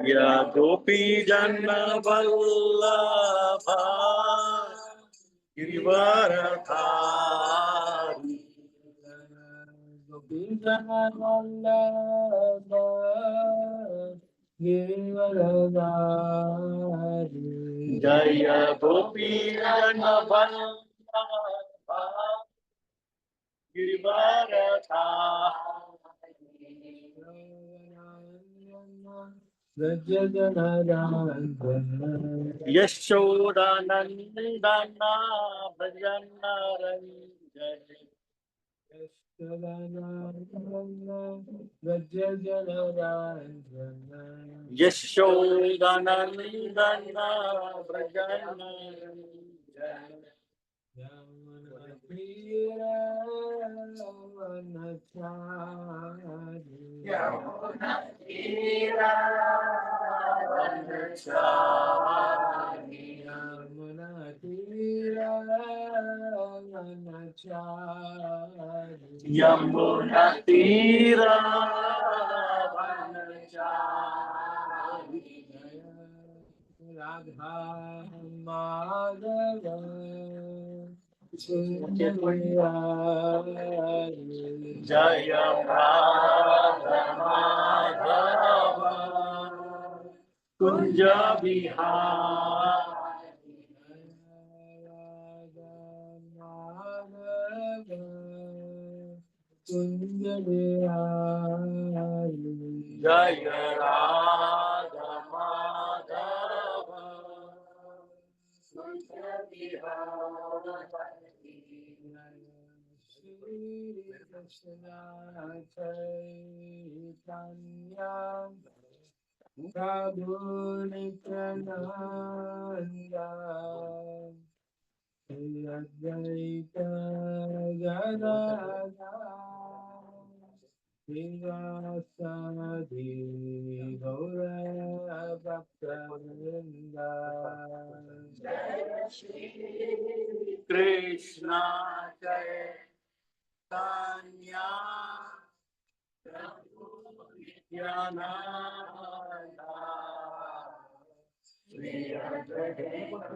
Ya Gopi Janna Vallabha Girivaradhari Gopi Janna Vallabha Girivaradhari Jaya Gopi Janna Vallabha Girivaradhari Yashodanandana Bhajana Ranjani Yashodanandana Bhajana Ranjani Yamuna Tira Vanachari Yamuna Tira Vanachari Yamuna Tira Vanachari Radha Madhava Jaya Radha Madhava Kunja Vihari Jaya Radha Madhava Kunja Vihari Shri Krishna Chaitanya Prabhu Nityananda Shri Advaita Gadadhara Shri Vasadi Gaura Bhakta-vrinda Jai Shri Krishna Chaitanya Prabhu Nityananda Shri Advaita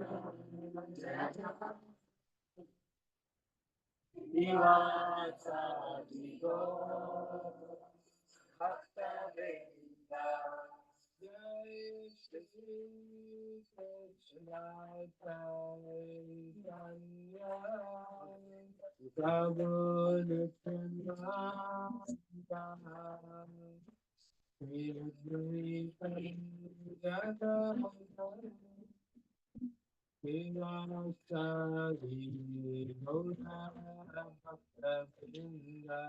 Nivasadi Gaura Bhakta-vrinda Jai Shri Krishna Chaitanya Prabhu Nityananda Shri Advaita Gadadhara Shri Vasadi Gaura Bhakta-vrinda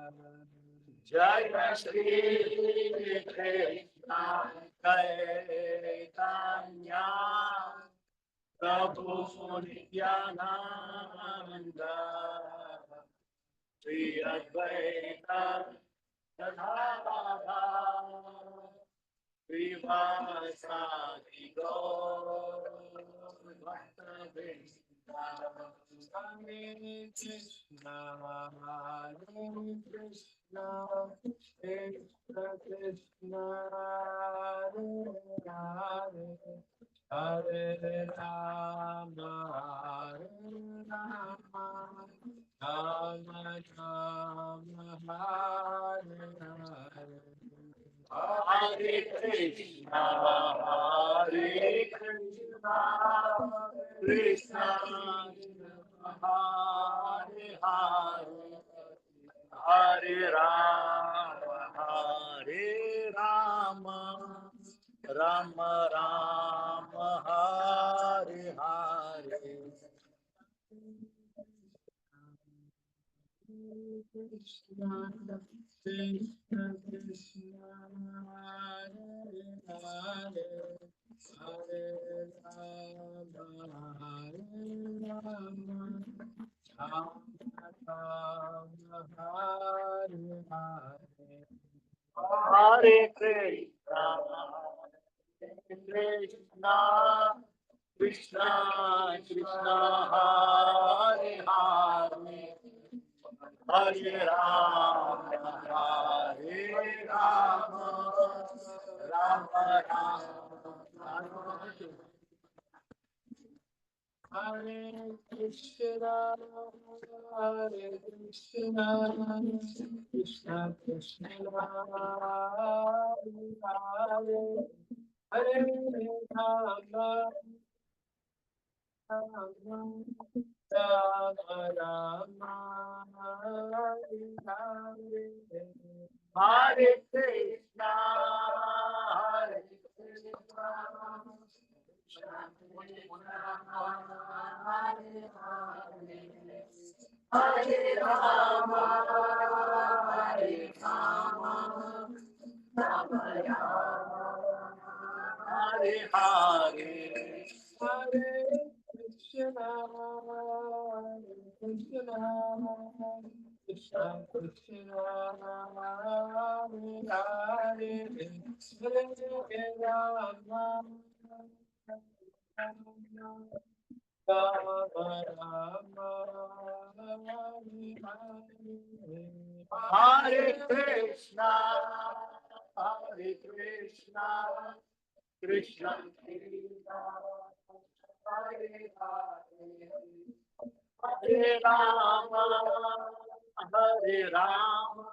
Jaya Shri Krishna Chaitanya Prabhu Nityananda Shri Advaita Gadadhara Shri Vasadi Gaura Bhakta-vrinda Hare Krishna, Hare Krishna, Krishna Krishna, Hare Hare, Hare Rama, Hare Rama, Rama Rama, Hare Hare. Hare Krishna, Hare Krishna, Krishna Hare Hare, Hare Rama, Hare Rama, Rama Rama, Hare Hare. Krishna, Krishna Krishna, Hare Hare, Hare Rama, Hare Rama, Rama Rama, Hare Hare. Hare Krishna, Hare Krishna, Krishna Krishna, Hare Hare, Hare Rama, Hare Rama, Hare Krishna, Hare Krishna, Krishna Krishna, Hare Hare, Rama Rama, Rama Rama, Hare Hare Krishna, Hare Krishna, Hare Rama, Hare Rama, Rama Rama, Hare Hare. Hare Krishna, Hare Krishna, Krishna Krishna, Hare Hare, Hare Rama, Rama Rama, Hare Krishna, Hare Krishna, Krishna Krishna, Hare Hare, Hare Rama, Hare Rama, Hare Rama.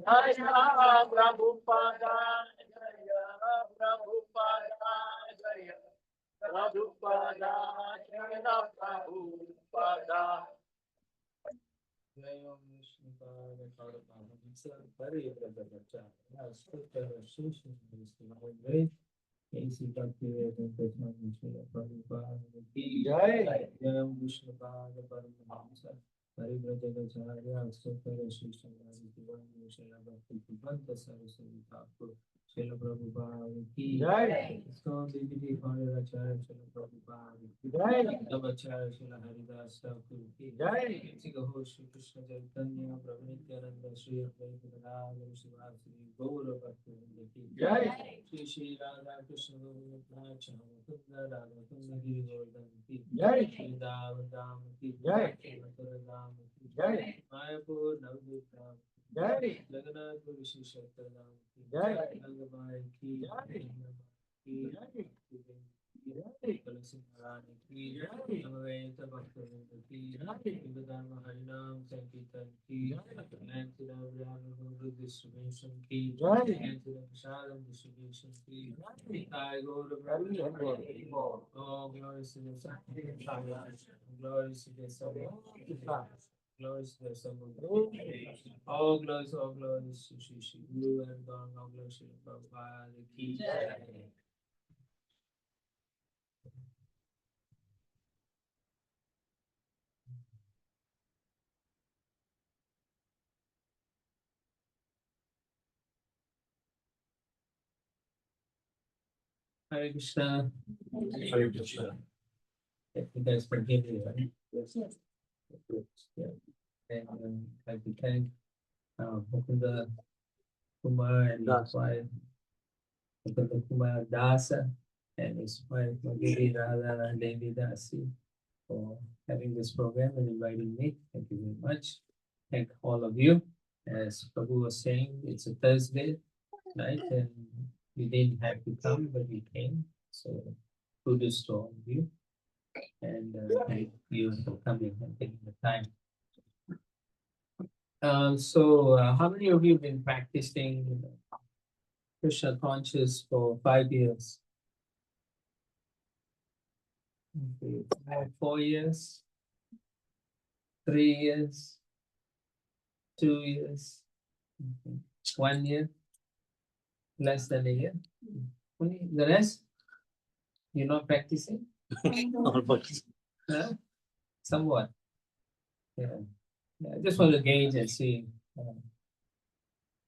Jaya Prabhupada, Jaya Prabhupada, Jaya Prabhupada, Jaya Prabhupada. Jai Om Vishnu Pada Pada Hari Radha Bacha. AC Bhakti Krishna Vishnu Prabhupada ki Jai. Jai Om Vishnu Pada Pada Hari Radha Bacha. Sutta Shri Sangari Divani Shri Bhakti Bhanta Saraswati Thakur Shri Prabhupada ki Jai. So Devi Pandya Acharya Shri Prabhupada ki Jai. Acharya Shri Haridas Thakur ki Jai. Gaur Shri Krishna Chaitanya Prabhu Nityananda Shri Advaita Gadadhara Shivasri Gaur Bhakti ki Jai. Shri Shri Radha Krishna Gopala Mukunda Radha Kunda Giri Govardhan ki Jai. Shri Dham Dham ki Jai. Mathura Dham ki Jai. Mayapur Navadvip Dham Jai. Jagannath Puri Shri Shankar Dham ki Jai. Gangamai ki Jai. Ki Jai. Tulsi Maharani ki Jai. Namaveita Bhaktivinoda ki Jai. Vedanta Harinam Sankirtan ki Jai. Antiram Brahma distribution ki Jai. Antiram Sharam distribution ki Jai. Sai Gaur Brahma. Oh, glory to the Son. Glory to the Son. Glory to the Son. All glories, all glories to Shri Shri Guru and God, all glories to the Prabhupada ki Jai. Hare Krishna. Hare Krishna. You guys can hear me, right? Yes. Yeah. And I'd like to thank Mukunda Kumar and his wife, Mukunda Kumar Dasa, and his wife Magiri Radha and Devi Dasi for having this program and inviting me. Thank you very much. Thank all of you. As Prabhu was saying, it's a Thursday night and we didn't have to come, but we came. So kudos to all of you. And thank you for coming and taking the time. So how many of you have been practicing Krishna conscious for 5 years? Okay. 4 years, 3 years, 2 years, okay. 1 year, less than a year. Only the rest, you're not practicing? Huh? Somewhat. Yeah. I just want to gauge and see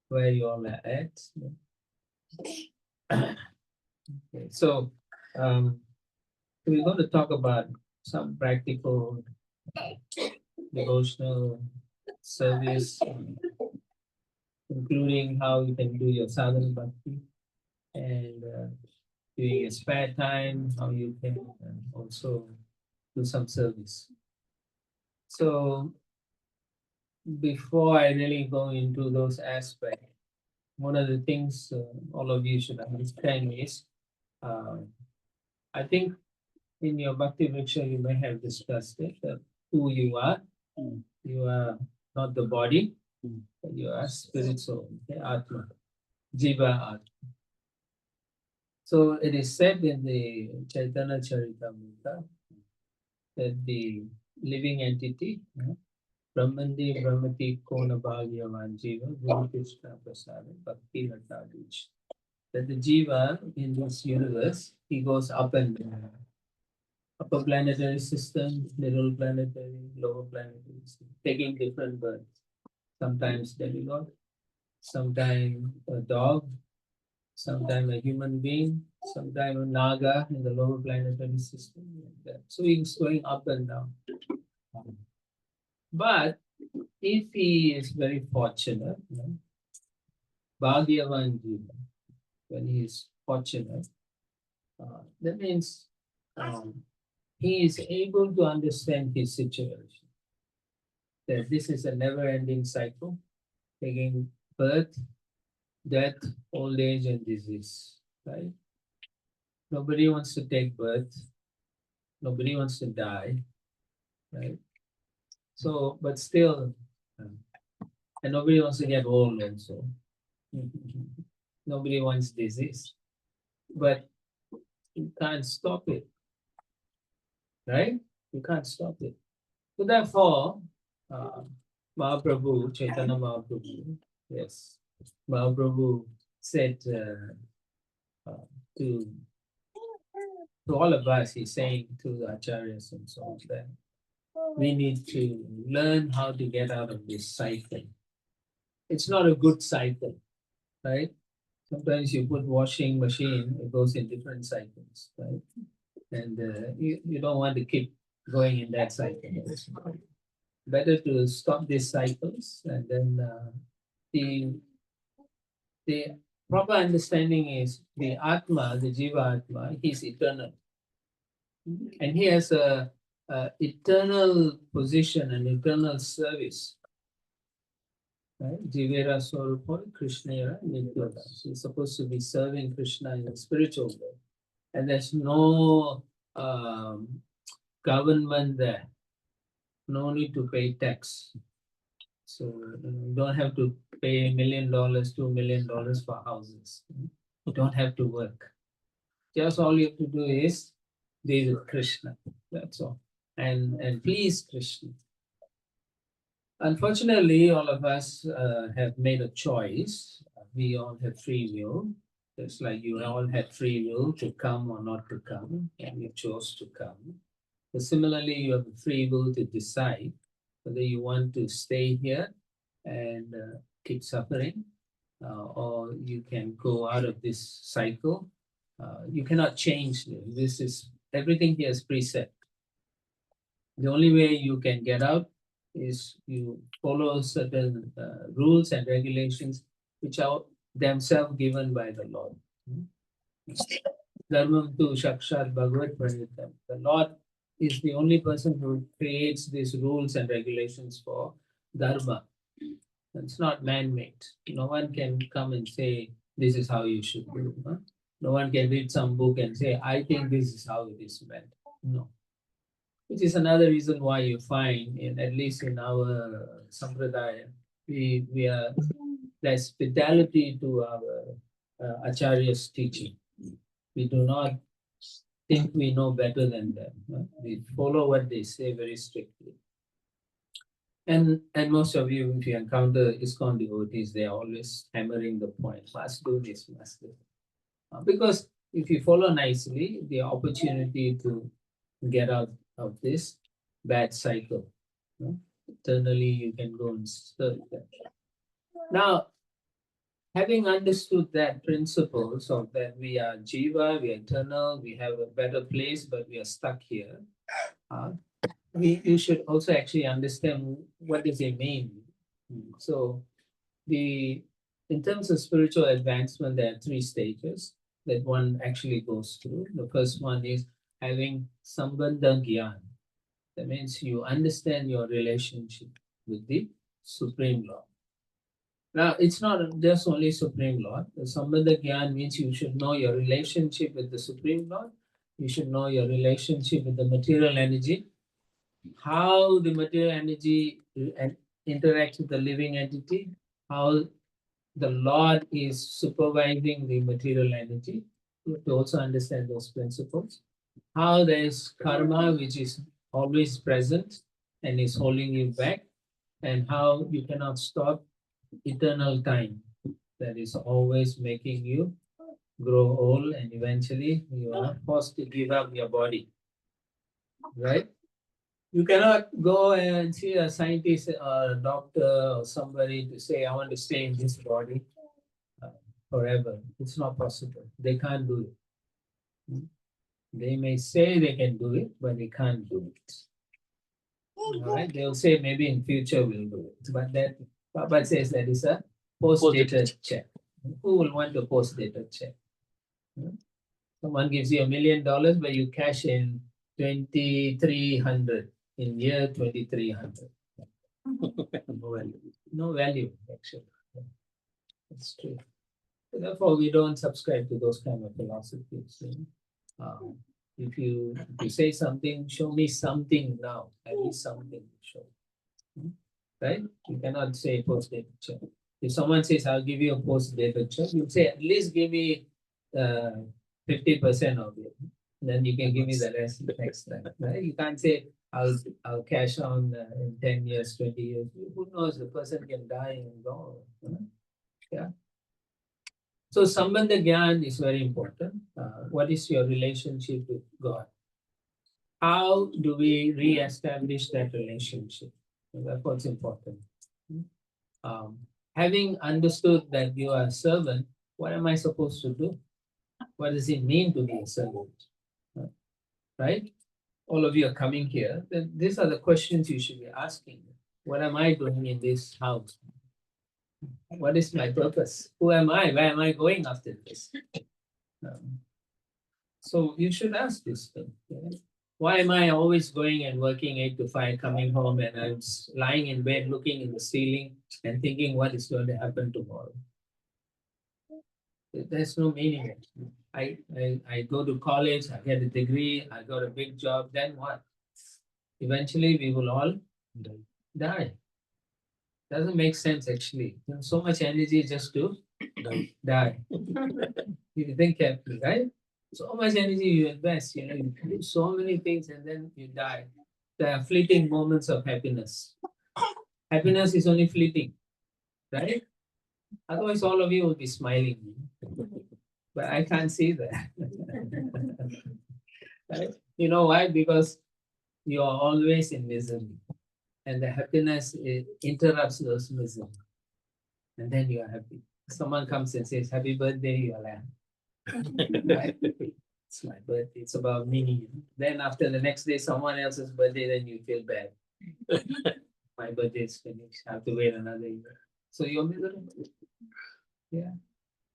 where you all are at. Okay. So we're going to talk about some practical devotional service including how you can do your sadhana bhakti and during your spare time, how you can also do some service. So before I really go into those aspects, one of the things all of you should understand is, I think in your Bhakti Vriksha you may have discussed it, that who you are. You are not the body, but you are spirit soul, okay? Atma, Jiva Atma. So it is said in the Chaitanya Charitamrita that the living entity, Brahmandi Brahmati Kona Bhagyavan Jiva, Guru Krishna Prasada, Bhakti Ratadich. That the Jiva in this universe, he goes up and down. Upper planetary system, middle planetary, lower planetary system, taking different births. Sometimes demigod, sometimes a dog, sometimes a human being, sometimes a naga in the lower planetary system. Like that. So he's going up and down. But if he is very fortunate, Bhagyavan Jiva, when he is fortunate, that means he is able to understand his situation. That this is a never-ending cycle, taking birth, death, old age, and disease, right? Nobody wants to take birth. Nobody wants to die, right? So, but still, and nobody wants to get old also. Nobody wants disease, but you can't stop it, right? You can't stop it. So therefore, Mahaprabhu, Chaitanya Mahaprabhu, yes, Mahaprabhu said to all of us, he's saying to the acharyas and so on, that we need to learn how to get out of this cycle. It's not a good cycle, right? Sometimes you put washing machine, it goes in different cycles, right? And you don't want to keep going in that cycle. Better to stop these cycles, and then the proper understanding is the Atma, the Jiva Atma, he's eternal. And he has a eternal position, an eternal service. Right? Jivera Swarupa, Krishna, Nityada. He's supposed to be serving Krishna in the spiritual way. And there's no government there. No need to pay tax. So you don't have to pay $1 million, $2 million for houses. You don't have to work. Just all you have to do is be with Krishna. That's all. And please Krishna. Unfortunately, all of us have made a choice. We all have free will. It's like you all had free will to come or not to come, and you chose to come. But similarly, you have a free will to decide whether you want to stay here and keep suffering, or you can go out of this cycle. You cannot change this. This is everything here is preset. The only way you can get out is you follow certain rules and regulations which are themselves given by the Lord. Dharmam tu Shakshat Bhagavad Pranitam. The Lord is the only person who creates these rules and regulations for Dharma. It's not man-made. No one can come and say, this is how you should do. Huh? No one can read some book and say, I think this is how it is meant. No. Which is another reason why you find, at least in our sampradaya, there's fidelity to our acharya's teaching. We do not think we know better than them. No? We follow what they say very strictly. And most of you, if you encounter ISKCON devotees, they are always hammering the point, must do this, must do. Because if you follow nicely, the opportunity to get out of this bad cycle. Eternally, you can go and serve that. Now, having understood that principle, so that we are jiva, we are eternal, we have a better place, but we are stuck here. You should also actually understand what does it mean. So, the In terms of spiritual advancement, there are 3 stages that one actually goes through. The first one is having sambandha gyan. That means you understand your relationship with the Supreme Lord. Now, it's not just only Supreme Lord. The Sambandha Gyan means you should know your relationship with the Supreme Lord. You should know your relationship with the material energy, how the material energy interacts with the living entity, how the Lord is supervising the material energy. You have to also understand those principles. How there is karma, which is always present and is holding you back, and how you cannot stop eternal time that is always making you grow old, and eventually you are forced to give up your body, right? You cannot go and see a scientist or a doctor or somebody to say, I want to stay in this body forever. It's not possible. They can't do it. They may say they can do it, but they can't do it. All right? They'll say maybe in future we'll do it. But that Papa says that is a post-dated check. Who will want a post-dated check? Someone gives you $1 million, but you cash in 2,300 in year 2,300. No value. No value, actually. That's true. So therefore, we don't subscribe to those kind of philosophies. If you say something, show me something now. At least something to show. Right? You cannot say post-dated check. If someone says, I'll give you a post-dated check, you say, at least give me 50% of it. Then you can give me the rest next time. Right? You can't say, I'll cash on in 10 years, 20 years. Who knows? The person can die and go. Yeah. So Sambandha Gyan is very important. What is your relationship with God? How do we re-establish that relationship? That's what's important. Having understood that you are a servant, what am I supposed to do? What does it mean to be a servant? Right? All of you are coming here. Then these are the questions you should be asking. What am I doing in this house? What is my purpose? Who am I? Where am I going after this? So you should ask this thing. Right? Why am I always going and working 8 to 5, coming home and I'm lying in bed looking in the ceiling and thinking what is going to happen tomorrow? There's no meaning. I go to college, I get a degree, I got a big job, then what? Eventually we will all die. Doesn't make sense actually. So much energy just to die. If you think carefully, right? So much energy you invest, you do so many things and then you die. There are fleeting moments of happiness. Happiness is only fleeting, right? Otherwise, all of you will be smiling. But I can't see that. Right? You know why? Because you are always in misery. And the happiness interrupts those misery. And then you are happy. Someone comes and says, happy birthday, you are like, right? It's my birthday, it's about me. Then after the next day, someone else's birthday, then you feel bad. My birthday is finished, I have to wait another year. So you're miserable. Yeah.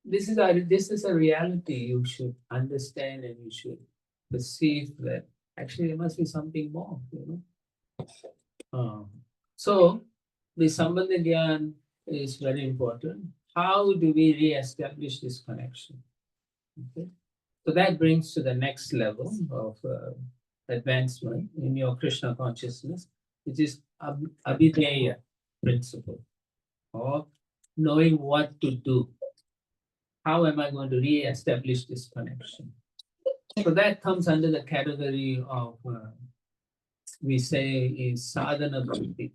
This is a reality you should understand and you should perceive that actually there must be something more, So the Sambandha Gyan is very important. How do we re-establish this connection? Okay. So that brings to the next level of advancement in your Krishna consciousness, which is Abhideya principle, or knowing what to do. How am I going to re-establish this connection? So that comes under the category of, we say, is sadhana bhakti.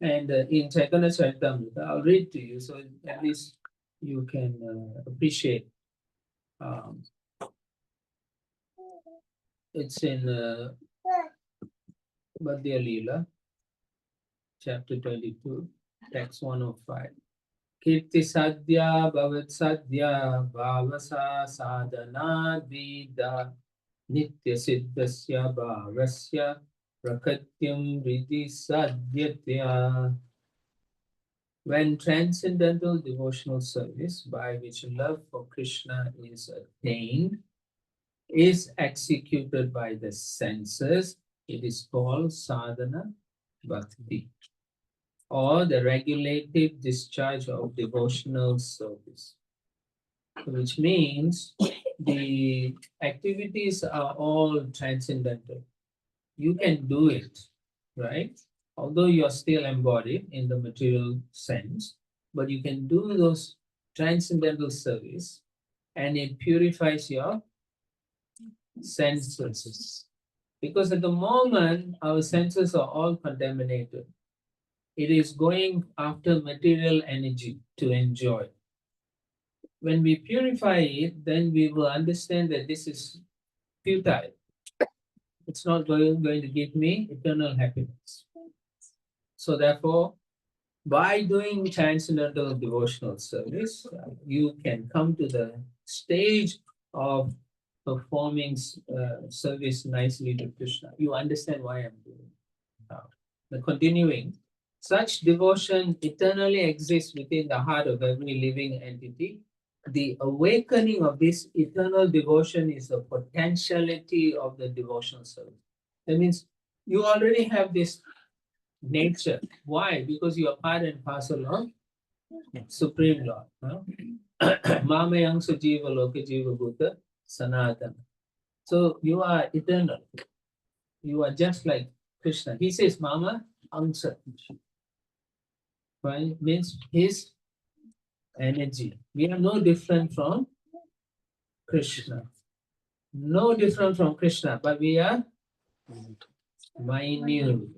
And in Chaitanya Charitamrita, I'll read to you so at least you can appreciate. It's in Madhya Leela, chapter 22, text 105. Kirti sadhya bhavat sadhya bhavasa sadhana vida nitya siddhasya bhavasya prakatyam riti sadhyatya. When transcendental devotional service, by which love for Krishna is attained, is executed by the senses, it is called sadhana bhakti, or the regulative discharge of devotional service, which means the activities are all transcendental. You can do it, right? Although you're still embodied in the material sense, but you can do those transcendental service and it purifies your senses. Because at the moment, our senses are all contaminated. It is going after material energy to enjoy. When we purify it, then we will understand that this is futile. It's not going to give me eternal happiness. So therefore, by doing transcendental devotional service, you can come to the stage of performing service nicely to Krishna. You understand why I'm doing it. The continuing, such devotion eternally exists within the heart of every living entity. The awakening of this eternal devotion is the potentiality of the devotional service. That means you already have this nature. Why? Because you are part and parcel of Supreme Lord. Mamayang Sujiva Loka Jiva Bhuta Sanatana. So you are eternal. You are just like Krishna. He says, Mama Angsa. Right? Means his energy. We are no different from Krishna. No different from Krishna, but we are minute,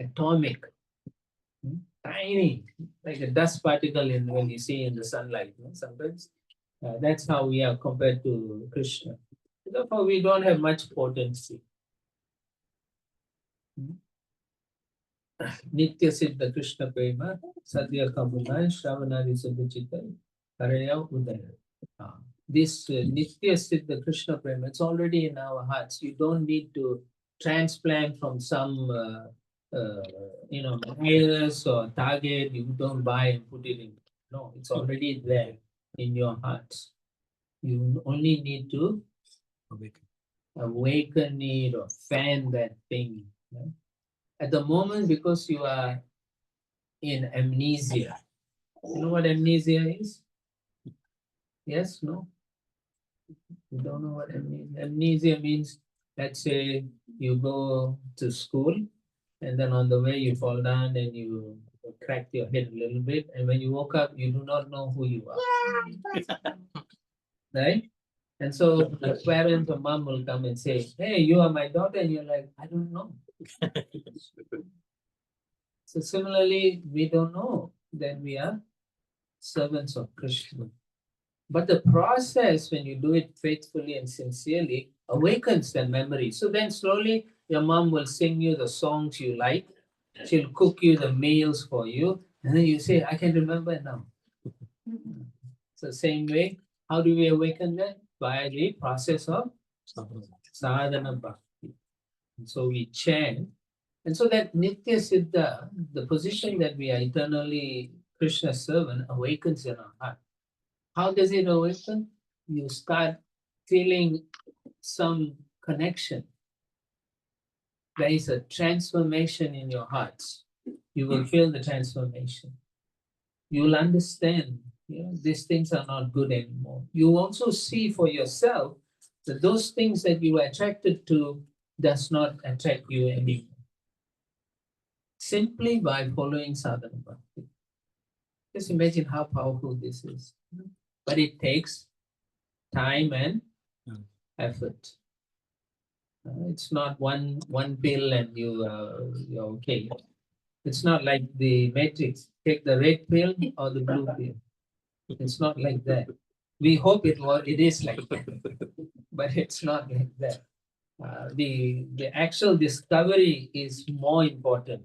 atomic, tiny, like a dust particle in when you see in the sunlight. Sometimes that's how we are compared to Krishna. Therefore, we don't have much potency. Nitya Siddha Krishna Prema, Sadhya Kamuna, Shravanadi Siddhachita, Karaya Udaya. This Nitya Siddha Krishna Prema, it's already in our hearts. You don't need to transplant from some, virus or target. You don't buy and put it in. No, it's already there in your hearts. You only need to awaken it or fan that thing. Right? At the moment, because you are in amnesia. You know what amnesia is? Yes, no? You don't know what amnesia? Amnesia means, let's say you go to school and then on the way you fall down and you crack your head a little bit, and when you woke up, you do not know who you are. Right? And so the parents or mom will come and say, hey, you are my daughter, and you're like, I don't know. So similarly, we don't know that we are servants of Krishna. But the process, when you do it faithfully and sincerely, awakens the memory. So then slowly your mom will sing you the songs you like. She'll cook you the meals for you. And then you say, I can remember now. So same way, how do we awaken that? By the process of sadhana bhakti. And so we chant. And so that Nitya Siddha, the position that we are eternally Krishna's servant, awakens in our heart. How does it awaken? You start feeling some connection. There is a transformation in your hearts. You will feel the transformation. You will understand, these things are not good anymore. You also see for yourself that those things that you were attracted to does not attract you anymore. Simply by following sadhana bhakti. Just imagine how powerful this is. But it takes time and effort. It's not one pill and you're okay. It's not like the matrix. Take the red pill or the blue pill. It's not like that. We hope it is like that, but it's not like that. The actual discovery is more important.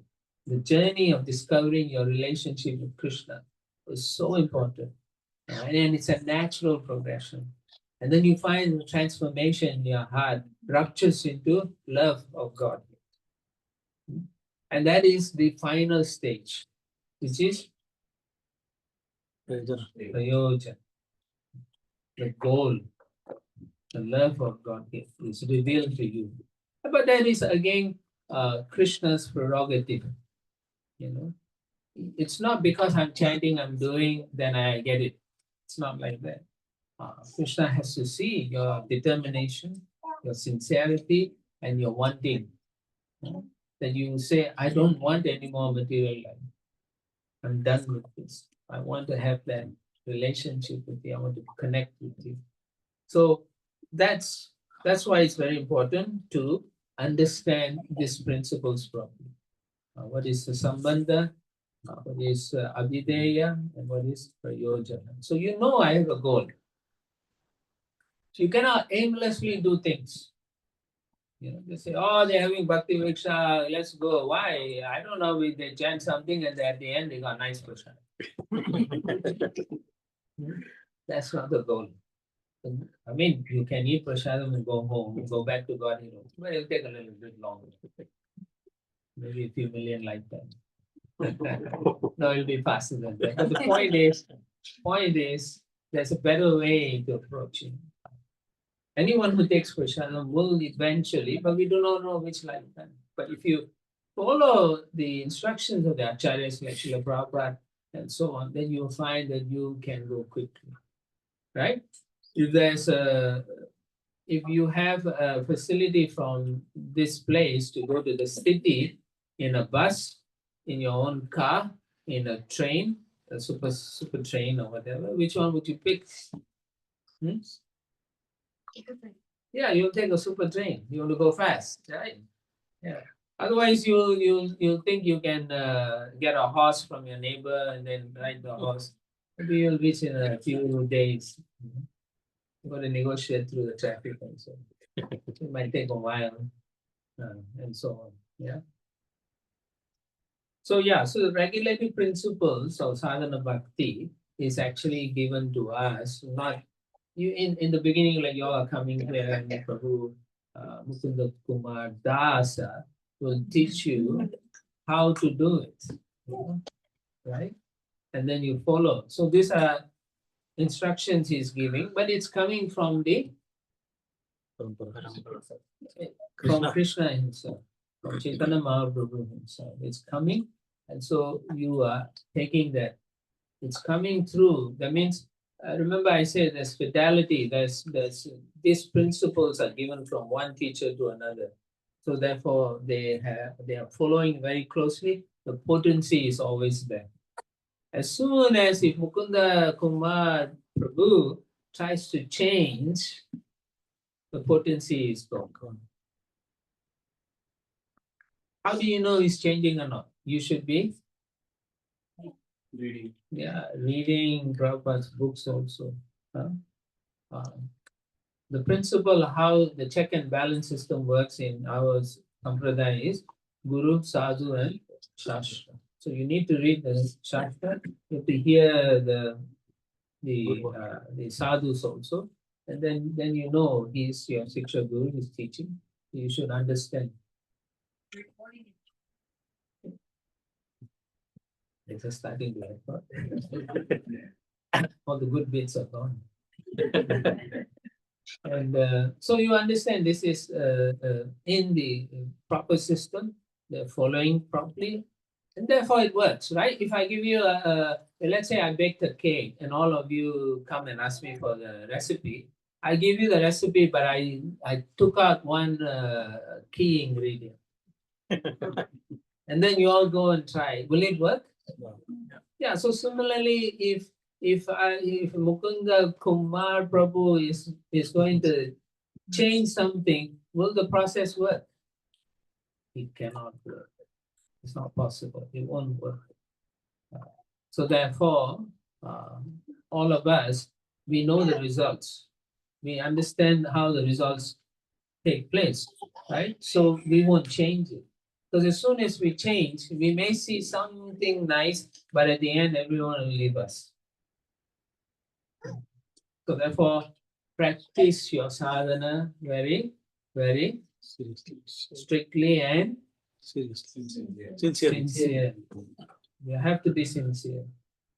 The journey of discovering your relationship with Krishna is so important. And it's a natural progression. And then you find the transformation in your heart ruptures into love of God. And that is the final stage. which is prayojan, the goal, the love of God is revealed to you. But that is again Krishna's prerogative. You know, it's not because I'm chanting, I'm doing, then I get it. It's not like that. Krishna has to see your determination, your sincerity, and your wanting. That you say, I don't want any more material life. I'm done with this. I want to have that relationship with you. I want to connect with you. So that's why it's very important to understand these principles properly. What is the sambandha? What is abhideya? And what is prayojana? So you know I have a goal. So you cannot aimlessly do things. You know, they say, oh, they're having bhakti viksha, let's go. Why? I don't know, they chant something and at the end they got nice person. That's not the goal. I mean, you can eat prasadam and go home, go back to God, but it'll take a little bit longer. Maybe a few million lifetimes. No, it'll be faster than that. But the point is, there's a better way to approach it. Anyone who takes prasadam will eventually, but we do not know which lifetime. But if you follow the instructions of the acharyas like Srila Prabhupada and so on, then you'll find that you can go quickly, right? If you have a facility from this place to go to the city in a bus, in your own car, in a train, a super train or whatever, which one would you pick? Yeah, you'll take a super train. You want to go fast, right? Yeah. Otherwise, you think you can get a horse from your neighbor and then ride the horse. Maybe you'll reach in a few days. You got to negotiate through the traffic and so. It might take a while, and so on. Yeah. So yeah, so the regulatory principles of sadhana bhakti is actually given to us, not you in the beginning, like you all are coming here and Prabhu Mukunda Kumar Dasa will teach you how to do it, right? And then you follow. So these are instructions he's giving, but it's coming from Krishna himself, from Chaitanya Mahaprabhu himself. It's coming, and so you are taking that. It's coming through. That means, remember I said there's fidelity. There's these principles are given from one teacher to another. So therefore, they are following very closely. The potency is always there. As soon as if Mukunda Kumar Prabhu tries to change, the potency is gone. How do you know he's changing or not? You should be reading. Yeah, reading Prabhupada's books also. The principle how the check and balance system works in our sampradaya is Guru, Sadhu, and Shastra. So you need to read the Shastra, you have to hear the sadhus also, and then you know he's your Siksha Guru, he's teaching. You should understand. It's just starting to record. All the good bits are gone. And so you understand this is in the proper system, they're following properly, and therefore it works, right? If I give you let's say I baked a cake and all of you come and ask me for the recipe, I give you the recipe, but I took out one key ingredient. And then you all go and try. Will it work? No. Yeah, so similarly, if Mukunda Kumar Prabhu is going to change something, will the process work? It cannot work. It's not possible. It won't work. So therefore, all of us, we know the results. We understand how the results take place, right? So we won't change it. Because as soon as we change, we may see something nice, but at the end, everyone will leave us. So therefore, practice your sadhana very, very strictly and sincerely. You have to be sincere.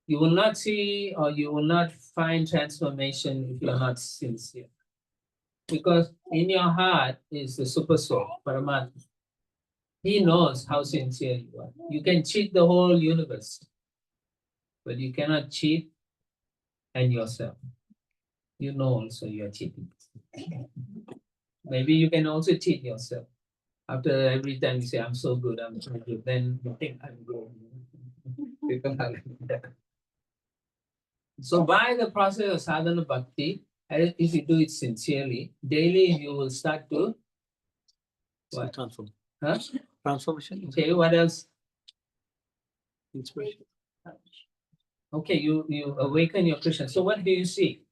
You will not see or you will not find transformation if you're not sincere. Because in your heart is the super soul, Paramatma. He knows how sincere you are. You can cheat the whole universe, but you cannot cheat and yourself. You know also you are cheating. Maybe you can also cheat yourself. After every time you say, I'm so good, then you think I'm good. People are like that. So by the process of sadhana bhakti, if you do it sincerely, daily you will start to what? Transform. Huh? Transformation. Okay, what else? Inspiration. Okay, you awaken your Krishna. So what do you see?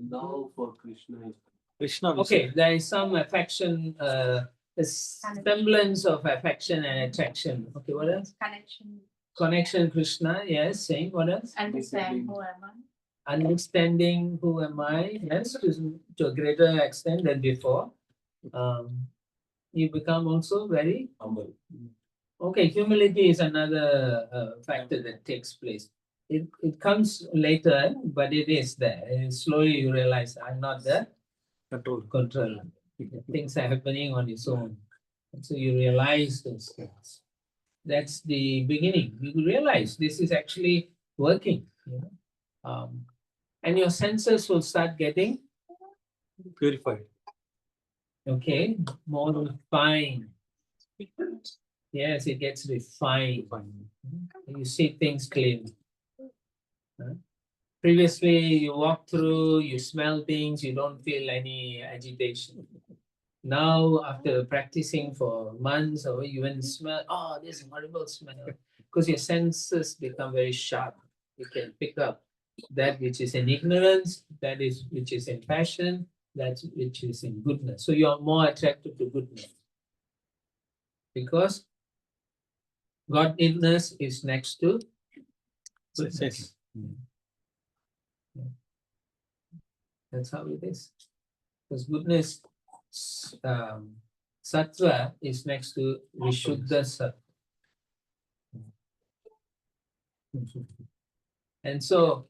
Love for Krishna. Krishna. Okay, there is some affection, a semblance of affection and attraction. Okay, what else? Connection. Connection, Krishna, yes, saying what else? Understand who am I? Understanding who am I, yes, to a greater extent than before. You become also very Humble. okay. Humility is another factor that takes place. It comes later, but it is there. And slowly you realize I'm not the controller. Things are happening on its own. And so you realize those things. That's the beginning. You realize this is actually working. You know? And your senses will start getting Purified. okay, more refined. Yes, it gets refined. You see things clearly. Previously, you walk through, you smell things, you don't feel any agitation. Now, after practicing for months, or you even smell, oh, there's a horrible smell, because your senses become very sharp. You can pick up that which is in ignorance, that is which is in passion, that which is in goodness. So you are more attracted to goodness, because godliness is next to goodness. That's how it is. Because goodness, sattva is next to vishuddha sattva. And so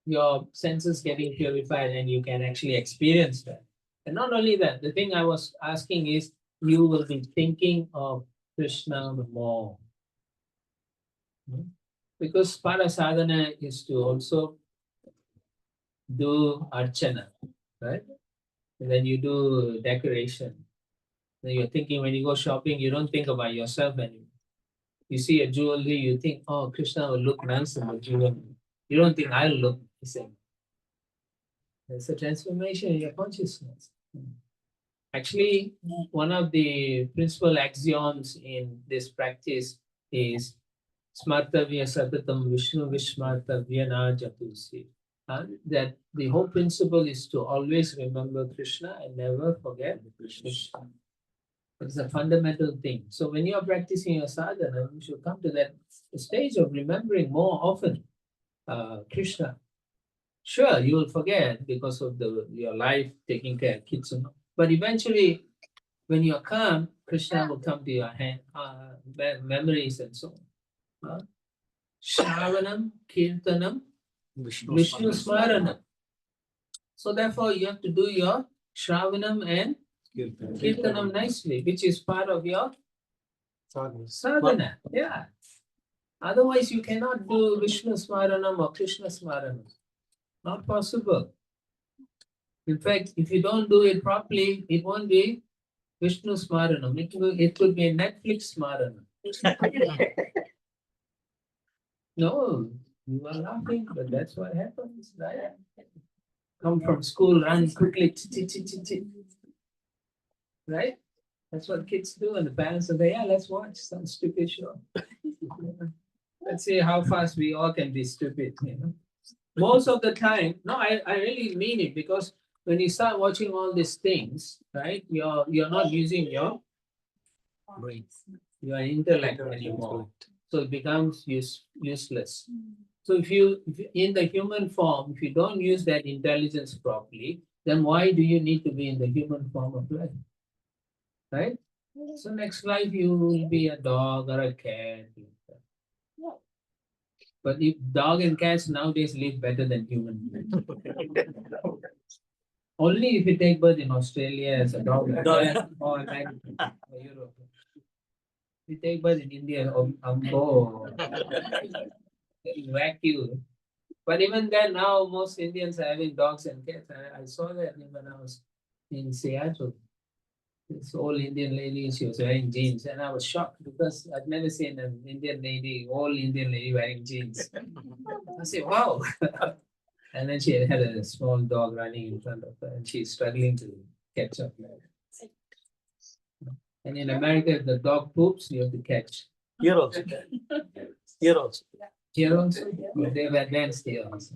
your senses getting purified and you can actually experience that. And not only that, the thing I was asking is you will be thinking of Krishna more. Because para sadhana is to also do archana, right? And then you do decoration. Then you're thinking when you go shopping, you don't think about yourself anymore. You see a jewelry, you think, oh, Krishna will look nice in the jewelry. You don't think I'll look the same. There's a transformation in your consciousness. Actually, one of the principal axioms in this practice is Smartavya Satatam Vishnu Vishmartavya Na Jatusi. That the whole principle is to always remember Krishna and never forget Krishna. It's a fundamental thing. So when you are practicing your sadhana, you should come to that stage of remembering more often Krishna. Sure, you will forget because of your life, taking care of kids, but eventually, when you are calm, Krishna will come to your hand, memories and so on. Shravanam, Kirtanam, Vishnu Smaranam. So therefore, you have to do your Shravanam and Kirtanam nicely, which is part of your sadhana. Yeah. Otherwise, you cannot do Vishnu Smaranam or Krishna Smaranam. Not possible. In fact, if you don't do it properly, it won't be Vishnu Smaranam. It could be a Netflix Smaranam. No, you are laughing, but that's what happens, right? Come from school, run quickly, right? That's what kids do, and the parents say, yeah, let's watch some stupid show. Let's see how fast we all can be stupid, Most of the time, no, I really mean it, because when you start watching all these things, right, you're not using your brain, your intellect anymore. So it becomes useless. So if you in the human form, if you don't use that intelligence properly, then why do you need to be in the human form of life? Right? So next life you will be a dog or a cat. But if dog and cats nowadays live better than human beings. Only if you take birth in Australia as a dog or cat or America or Europe. If you take birth in India, they'll whack you. But even then, now most Indians are having dogs and cats. I saw that when I was in Seattle. This old Indian lady, she was wearing jeans, and I was shocked because I've never seen an Indian lady, old Indian lady wearing jeans. I said, wow. And then she had a small dog running in front of her, and she's struggling to catch up. And in America, if the dog poops, you have to catch. Here also. Here also. Here also, they've advanced here also.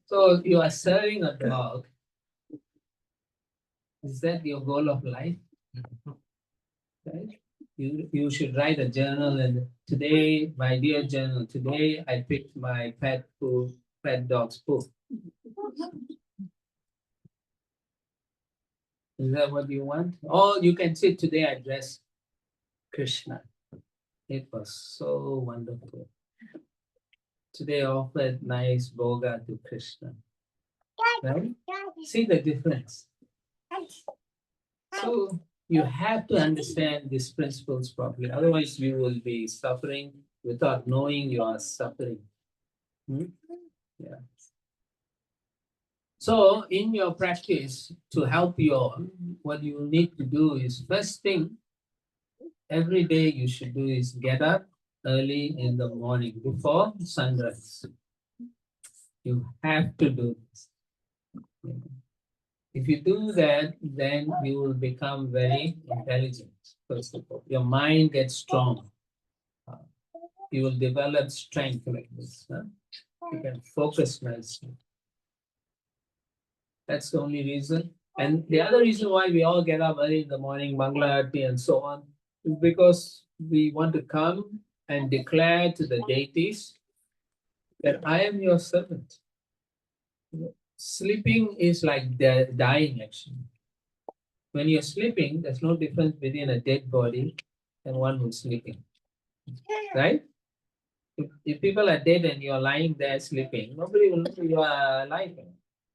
So you are serving a dog. Is that your goal of life? Right? You should write a journal, and today, my dear journal, today I picked my pet dog's poop. Is that what you want? Or you can say today I dressed Krishna. It was so wonderful. Today I offered nice boga to Krishna. Right? See the difference. So you have to understand these principles properly. Otherwise, you will be suffering without knowing you are suffering. Yeah. So in your practice, to help you all, what you need to do is, first thing, every day you should do is get up early in the morning before sunrise. You have to do this. If you do that, then you will become very intelligent, first of all. Your mind gets strong. You will develop strength like this. You can focus nicely. That's the only reason. And the other reason why we all get up early in the morning, Mangala Arati and so on, is because we want to come and declare to the deities that I am your servant. Sleeping is like dying, actually. When you're sleeping, there's no difference between a dead body and one who's sleeping. Right? If people are dead and you're lying there sleeping, nobody will know you are alive.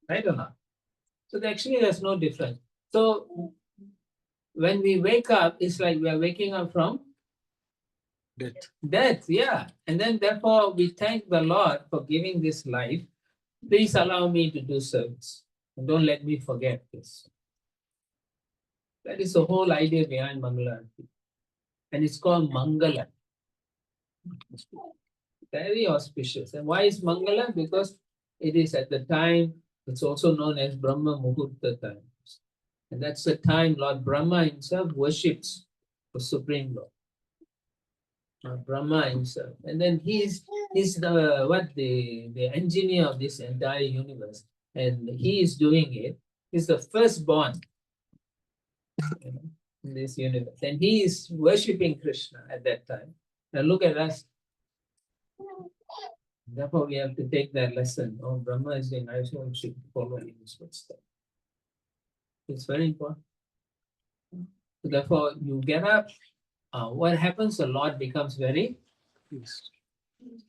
Right or not? So actually, there's no difference. So when we wake up, it's like we are waking up from death, yeah. And then therefore, we thank the Lord for giving this life. Please allow me to do service. And don't let me forget this. That is the whole idea behind Mangala Arati. And it's called Mangala. Very auspicious. And why is Mangala? Because it is at the time, it's also known as Brahma Muhurta time. And that's the time Lord Brahma himself worships the Supreme Lord. Brahma himself. And then he's the engineer of this entire universe. And he is doing it. He's the firstborn in this universe. And he is worshipping Krishna at that time. Now look at us. Therefore, we have to take that lesson. Oh, Brahma is doing, I should follow in his footsteps. It's very important. So therefore, you get up. What happens? The Lord becomes very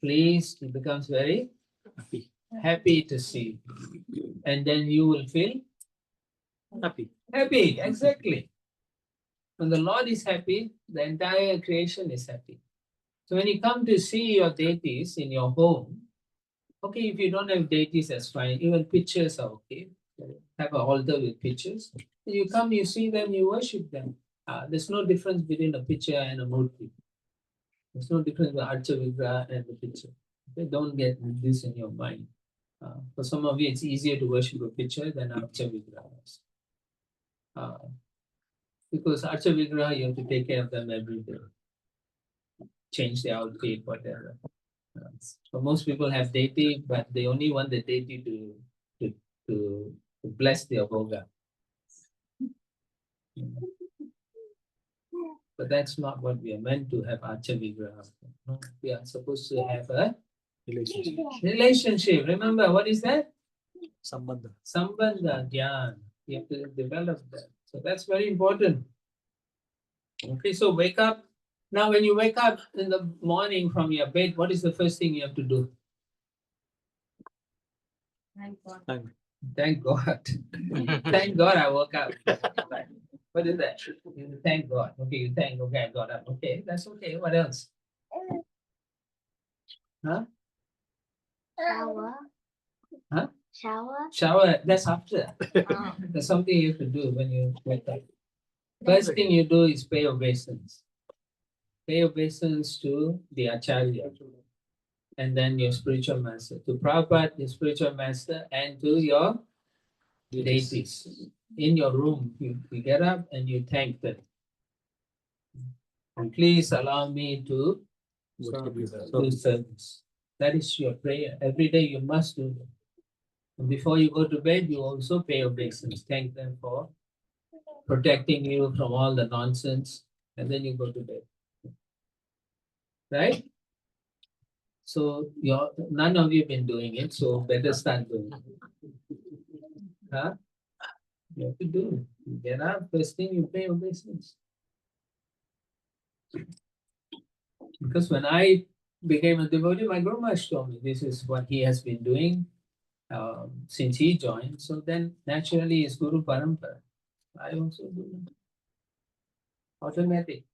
pleased. He becomes very happy to see. And then you will feel Happy. happy. Exactly. When the Lord is happy, the entire creation is happy. So when you come to see your deities in your home, okay, if you don't have deities, that's fine. Even pictures are okay. Have an altar with pictures. You come, you see them, you worship them. There's no difference between a picture and a murti. There's no difference between Archa Vigraha and the picture. Okay? Don't get this in your mind. For some of you, it's easier to worship a picture than Archa Vigraha. Because Archa Vigraha, you have to take care of them every day. Change the outfit, whatever. So most people have deity, but they only want the deity to bless their boga. But that's not what we are meant to have Archa Vigraha. No, we are supposed to have a relationship. Remember, what is that? Sambandha. Sambandha, Dhyan. You have to develop that. So that's very important. Okay, so wake up. Now, when you wake up in the morning from your bed, what is the first thing you have to do? Thank God. Thank God. Thank God I woke up. What is that? You thank God. Okay, you thank, okay, I got up. Okay, that's okay. What else? Huh? Shower. Huh? Shower. Shower, that's after. Oh. There's something you have to do when you wake up. First thing you do is pay obeisance. Pay obeisance to the Acharya and then your spiritual master. To Prabhupada, your spiritual master, and to your deities. In your room, you get up and you thank them. And please allow me to do service. That is your prayer. Every day you must do that. And before you go to bed, you also pay obeisance. Thank them for protecting you from all the nonsense. And then you go to bed. Right? So none of you have been doing it, so better start doing it. Huh? You have to do it. You get up, first thing you pay obeisance. Because when I became a devotee, my Guru Maharaj told me this is what he has been doing since he joined. So then naturally it's Guru Parampara. I also do it. Automatic.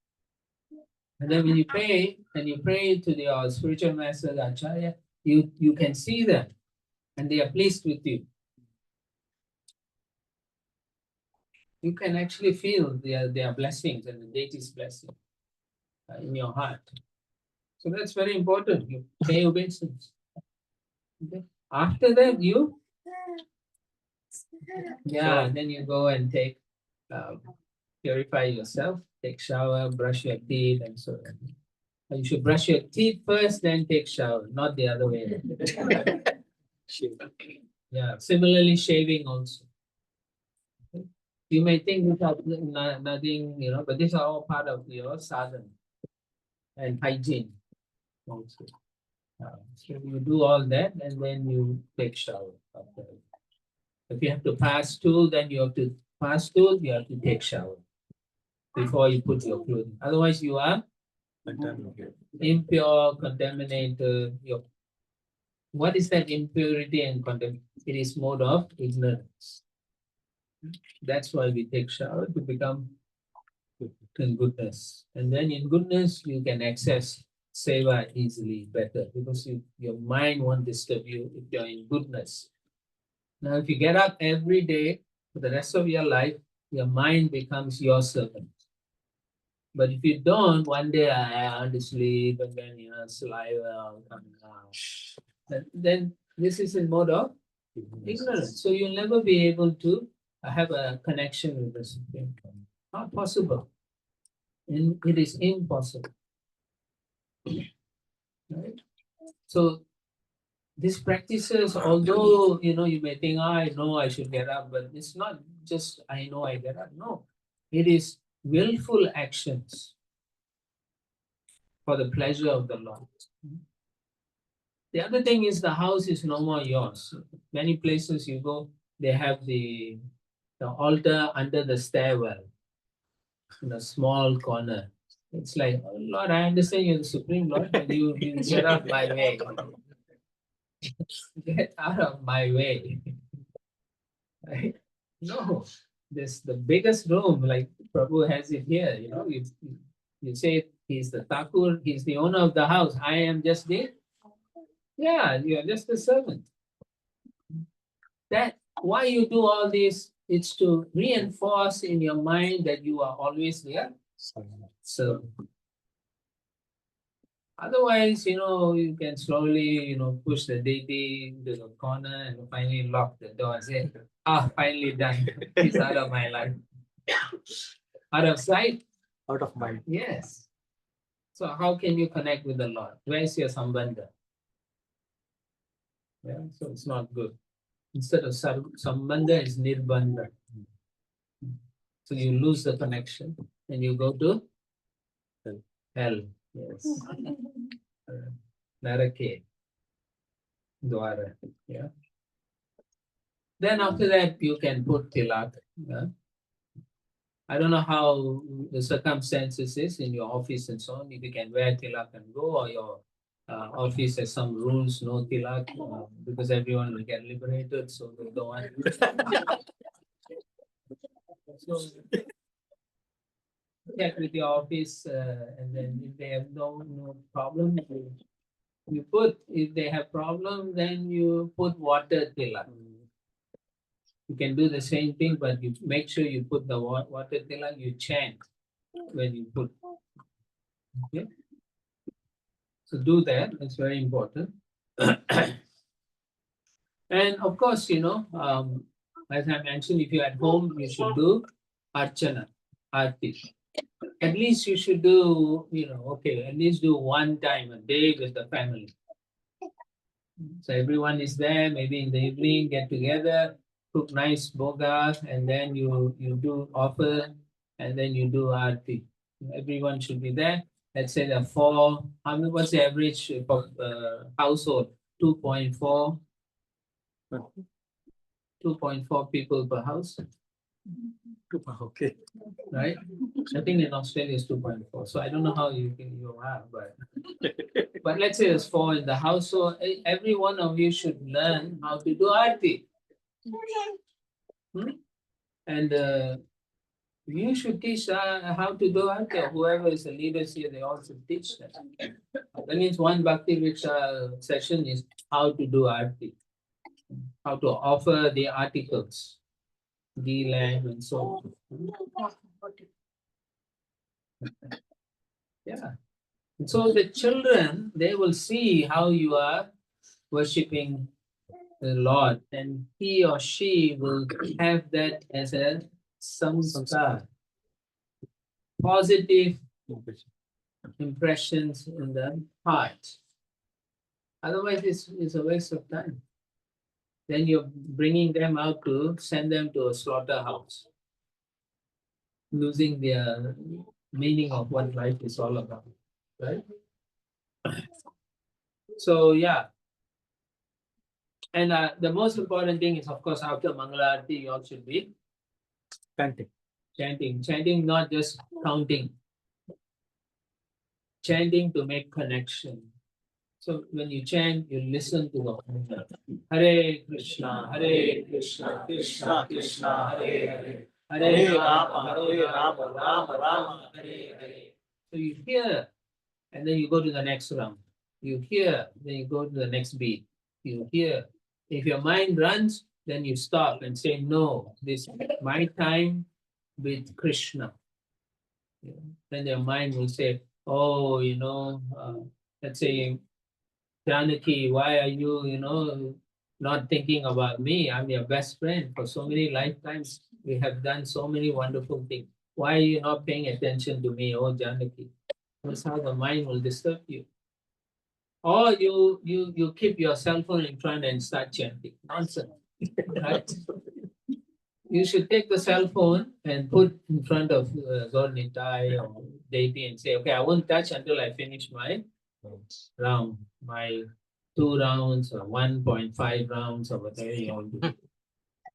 And then when you pray and you pray to the spiritual master, the Acharya, you can see them and they are pleased with you. You can actually feel their blessings and the deity's blessing in your heart. So that's very important. You pay obeisance. Okay. After that, then you go and take, purify yourself, take shower, brush your teeth, and so on. And you should brush your teeth first, then take shower, not the other way. Yeah. Similarly, shaving also. You may think without nothing, but these are all part of your sadhana and hygiene also. So you do all that and then you take shower after. If you have to pass stool, then you have to pass stool, you have to take shower before you put your clothing. Otherwise, you are impure, contaminated. What is that impurity and contamination? It is mode of ignorance. That's why we take shower to become in goodness. And then in goodness, you can access seva easily, better, because your mind won't disturb you if you're in goodness. Now, if you get up every day for the rest of your life, your mind becomes your servant. But if you don't, one day I want to sleep and then saliva coming out. Then this is in mode of ignorance. So you'll never be able to have a connection with the Supreme. Not possible. It is impossible. Right? So these practices, although you may think, I know I should get up, but it's not just I know I get up. No, it is willful actions for the pleasure of the Lord. The other thing is the house is no more yours. Many places you go, they have the altar under the stairwell in a small corner. It's like, oh, Lord, I understand you're the Supreme Lord, but you get out of my way. Get out of my way. Right? No, this the biggest room, like Prabhu has it here. You say he's the Thakur, he's the owner of the house. I am just the you're just the servant. That why you do all this, it's to reinforce in your mind that you are always there. So otherwise, you can slowly, push the deity into the corner and finally lock the door and say, finally done. He's out of my life. Out of sight, out of mind. yes. So how can you connect with the Lord? Where's your sambandha? Yeah, so it's not good. Instead of sambandha is nirbandha. So you lose the connection and you go to hell. Yes. Narake. Dwara. Yeah. Then after that you can put tilak. Yeah? I don't know how the circumstances is in your office and so on, if you can wear tilak and go, or your office has some rules, no tilak, because everyone will get liberated, so they don't want. So check with your office, and then if they have no problem, you put, if they have problem, then you put water tilak. You can do the same thing, but you make sure you put the water tilak, you chant when you put. Okay. So do that, that's very important. And of course, as I mentioned, if you're at home, you should do archana, arti. At least you should do, at least do one time a day with the family. So everyone is there, maybe in the evening, get together, cook nice boga, and then you do offer, and then you do arti. Everyone should be there. Let's say there are four, what's the average for household? 2.4. 2.4 people per house. Okay. Right? I think in Australia it's 2.4. So I don't know how you are, but let's say there's 4 in the house. So every one of you should learn how to do arti. And you should teach how to do arti. Whoever is the leaders here, they all should teach that. That means one Bhakti Vriksha session is how to do arti, how to offer the articles, ghee, lamb, and so on. Yeah. So the children, they will see how you are worshipping the Lord, and he or she will have that as a samskar, positive impressions in the heart. Otherwise, it's a waste of time. Then you're bringing them out to send them to a slaughterhouse, losing their meaning of what life is all about, right? So yeah. And the most important thing is, of course, after Mangala Aarti, you all should be Chanting. Chanting, not just counting. Chanting to make connection. So when you chant, you listen to the Om. Hare Krishna, Krishna Krishna, Hare Rama, Rama, Hare Hare. So you hear, and then you go to the next round. You hear, then you go to the next beat. You hear. If your mind runs, then you stop and say, no, this is my time with Krishna. Then your mind will say, oh, let's say, Janaki, why are you, not thinking about me? I'm your best friend. For so many lifetimes, we have done so many wonderful things. Why are you not paying attention to me, oh Janaki? That's how the mind will disturb you. Or you keep your cell phone in front and start chanting. Nonsense. Right? You should take the cell phone and put in front of God Nitai or deity and say, okay, I won't touch until I finish my round, my 2 rounds or 1.5 rounds or whatever you want to do.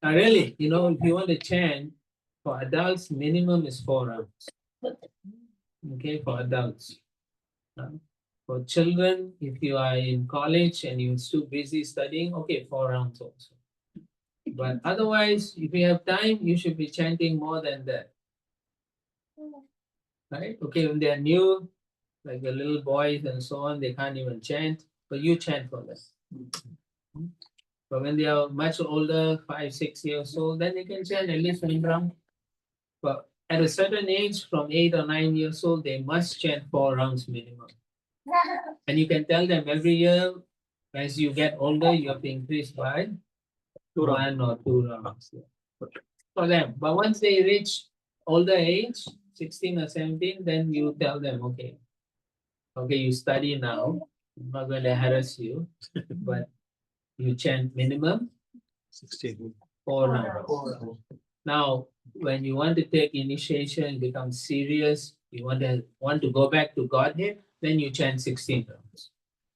Now really, if you want to chant, for adults, minimum is 4 rounds. Okay, for adults. For children, if you are in college and you're too busy studying, okay, 4 rounds also. But otherwise, if you have time, you should be chanting more than that. Right? Okay, when they are new, like the little boys and so on, they can't even chant, but you chant for them. But when they are much older, 5, 6 years old, then they can chant at least 1 round. But at a certain age, from 8 or 9 years old, they must chant 4 rounds minimum. And you can tell them every year, as you get older, you have to increase by 1 or 2 rounds for them. But once they reach older age, 16 or 17, then you tell them, okay, you study now. I'm not going to harass you, but you chant minimum 16. 4 rounds. Now, when you want to take initiation, become serious, you want to go back to Godhead, then you chant 16 rounds.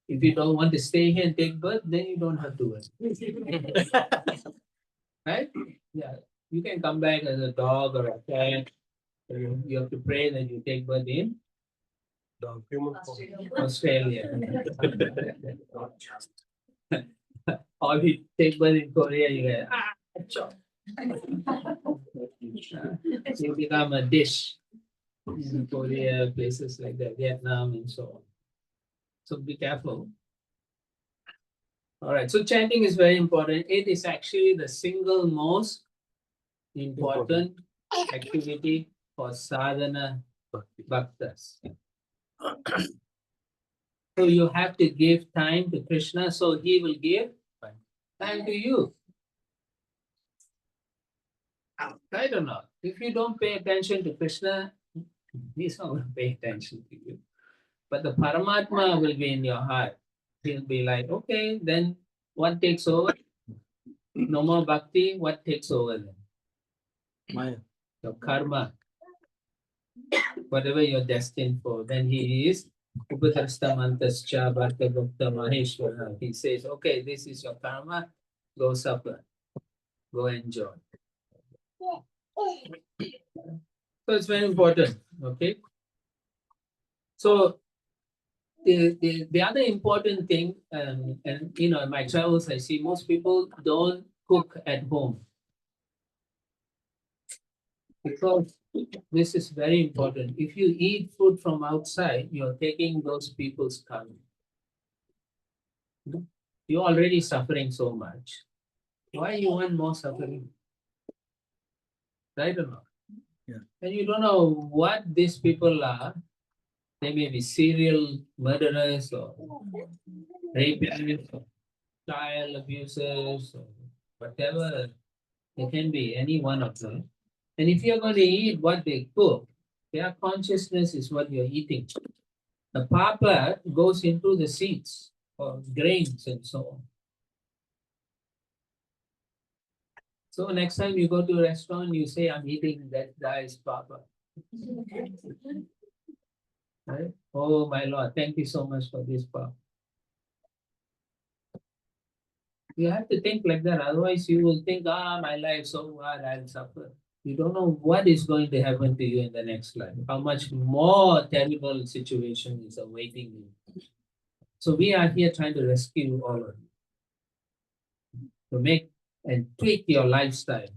If you don't want to stay here and take birth, then you don't have to work. Right? Yeah. You can come back as a dog or a cat So you have to pray that you take birth in The human form. Australia. Or if you take birth in Korea, you get chop. You become a dish in Korea, places like that, Vietnam, and so on. So be careful. All right, so chanting is very important. It is actually the single most important activity for sadhana bhaktas. So you have to give time to Krishna, so he will give time to you. Right or not? If you don't pay attention to Krishna, he's not going to pay attention to you. But the Paramatma will be in your heart. He'll be like, okay, then what takes over? No more bhakti, what takes over then? Maya. Your karma. Whatever you're destined for, then he is Upadrastamantascha Bharta Gupta Maheshwara. He says, okay, this is your karma, go suffer, go enjoy. So it's very important, okay? So the other important thing, and you know, in my travels, I see most people don't cook at home. Because this is very important. If you eat food from outside, you're taking those people's karma. You're already suffering so much. Why you want more suffering? Right or not? Yeah. And you don't know what these people are. They may be serial murderers or rapists or child abusers or whatever. It can be any one of them. And if you're going to eat what they cook, their consciousness is what you're eating. The papa goes into the seeds or grains and so on. So next time you go to a restaurant, you say, I'm eating that guy's papa. Right? Oh, my Lord, thank you so much for this papa. You have to think like that. Otherwise, you will think, my life so hard, I'll suffer. You don't know what is going to happen to you in the next life. How much more terrible situation is awaiting you. So we are here trying to rescue all of you. To make and tweak your lifestyle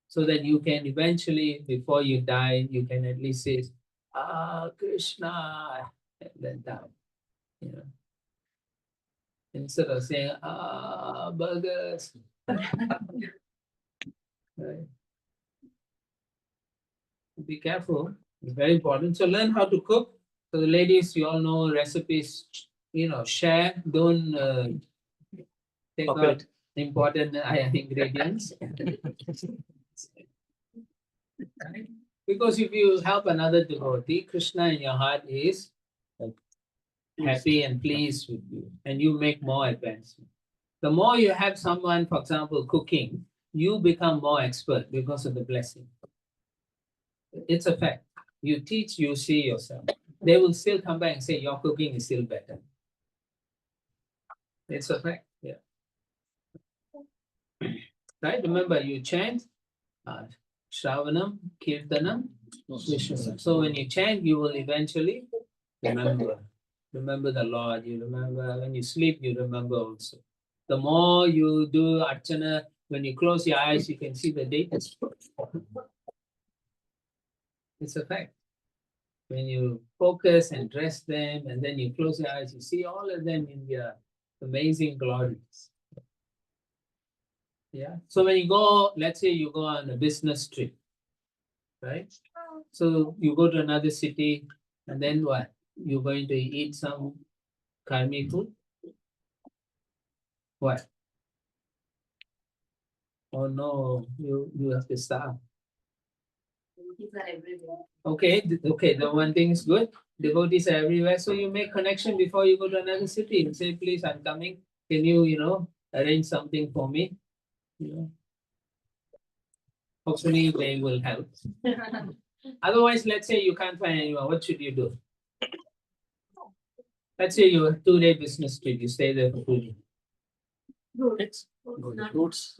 so that you can eventually, before you die, you can at least say, Krishna, and then die. You know? Instead of saying, burgers. Right? Be careful. It's very important. So learn how to cook. So the ladies, you all know recipes, you know, share. Don't take out important ingredients. Right? Because if you help another devotee, Krishna in your heart is happy and pleased with you, and you make more advancement. The more you have someone, for example, cooking, you become more expert because of the blessing. It's a fact. You teach, you see yourself. They will still come back and say, your cooking is still better. It's a fact, yeah. Right? Remember, you chant, Shravanam, Kirtanam, Vishnu. So when you chant, you will eventually remember. Remember the Lord. You remember when you sleep, you remember also. The more you do Archana, when you close your eyes, you can see the dates. It's a fact. When you focus and dress them, and then you close your eyes, you see all of them in their amazing glories. Yeah. So when you go, let's say you go on a business trip, right? So you go to another city, and then what? You're going to eat some karmi food? What? Oh no, you have to starve. Okay, okay, the one thing is good. Devotees are everywhere. So you make connection before you go to another city and say, please, I'm coming. Can you, arrange something for me? Hopefully they will help. Otherwise, let's say you can't find anyone. What should you do? Let's say you have 2-day business trip. You stay there for 2 days. Go to fruits.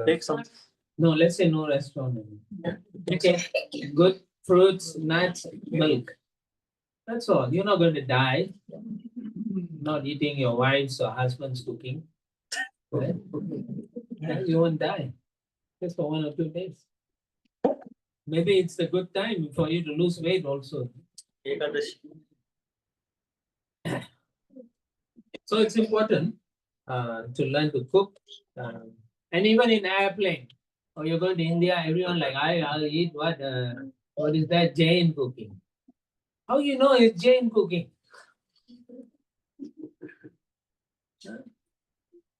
Take some. No, let's say no restaurant. Okay, good. fruits, nuts, milk. That's all. You're not going to die. Not eating your wife's or husband's cooking. Right? Yeah, you won't die. Just for 1 or 2 days. Maybe it's a good time for you to lose weight also. So it's important to learn to cook. And even in airplane, or you go to India, everyone like, I'll eat what is that Jain cooking? How you know it's Jain cooking?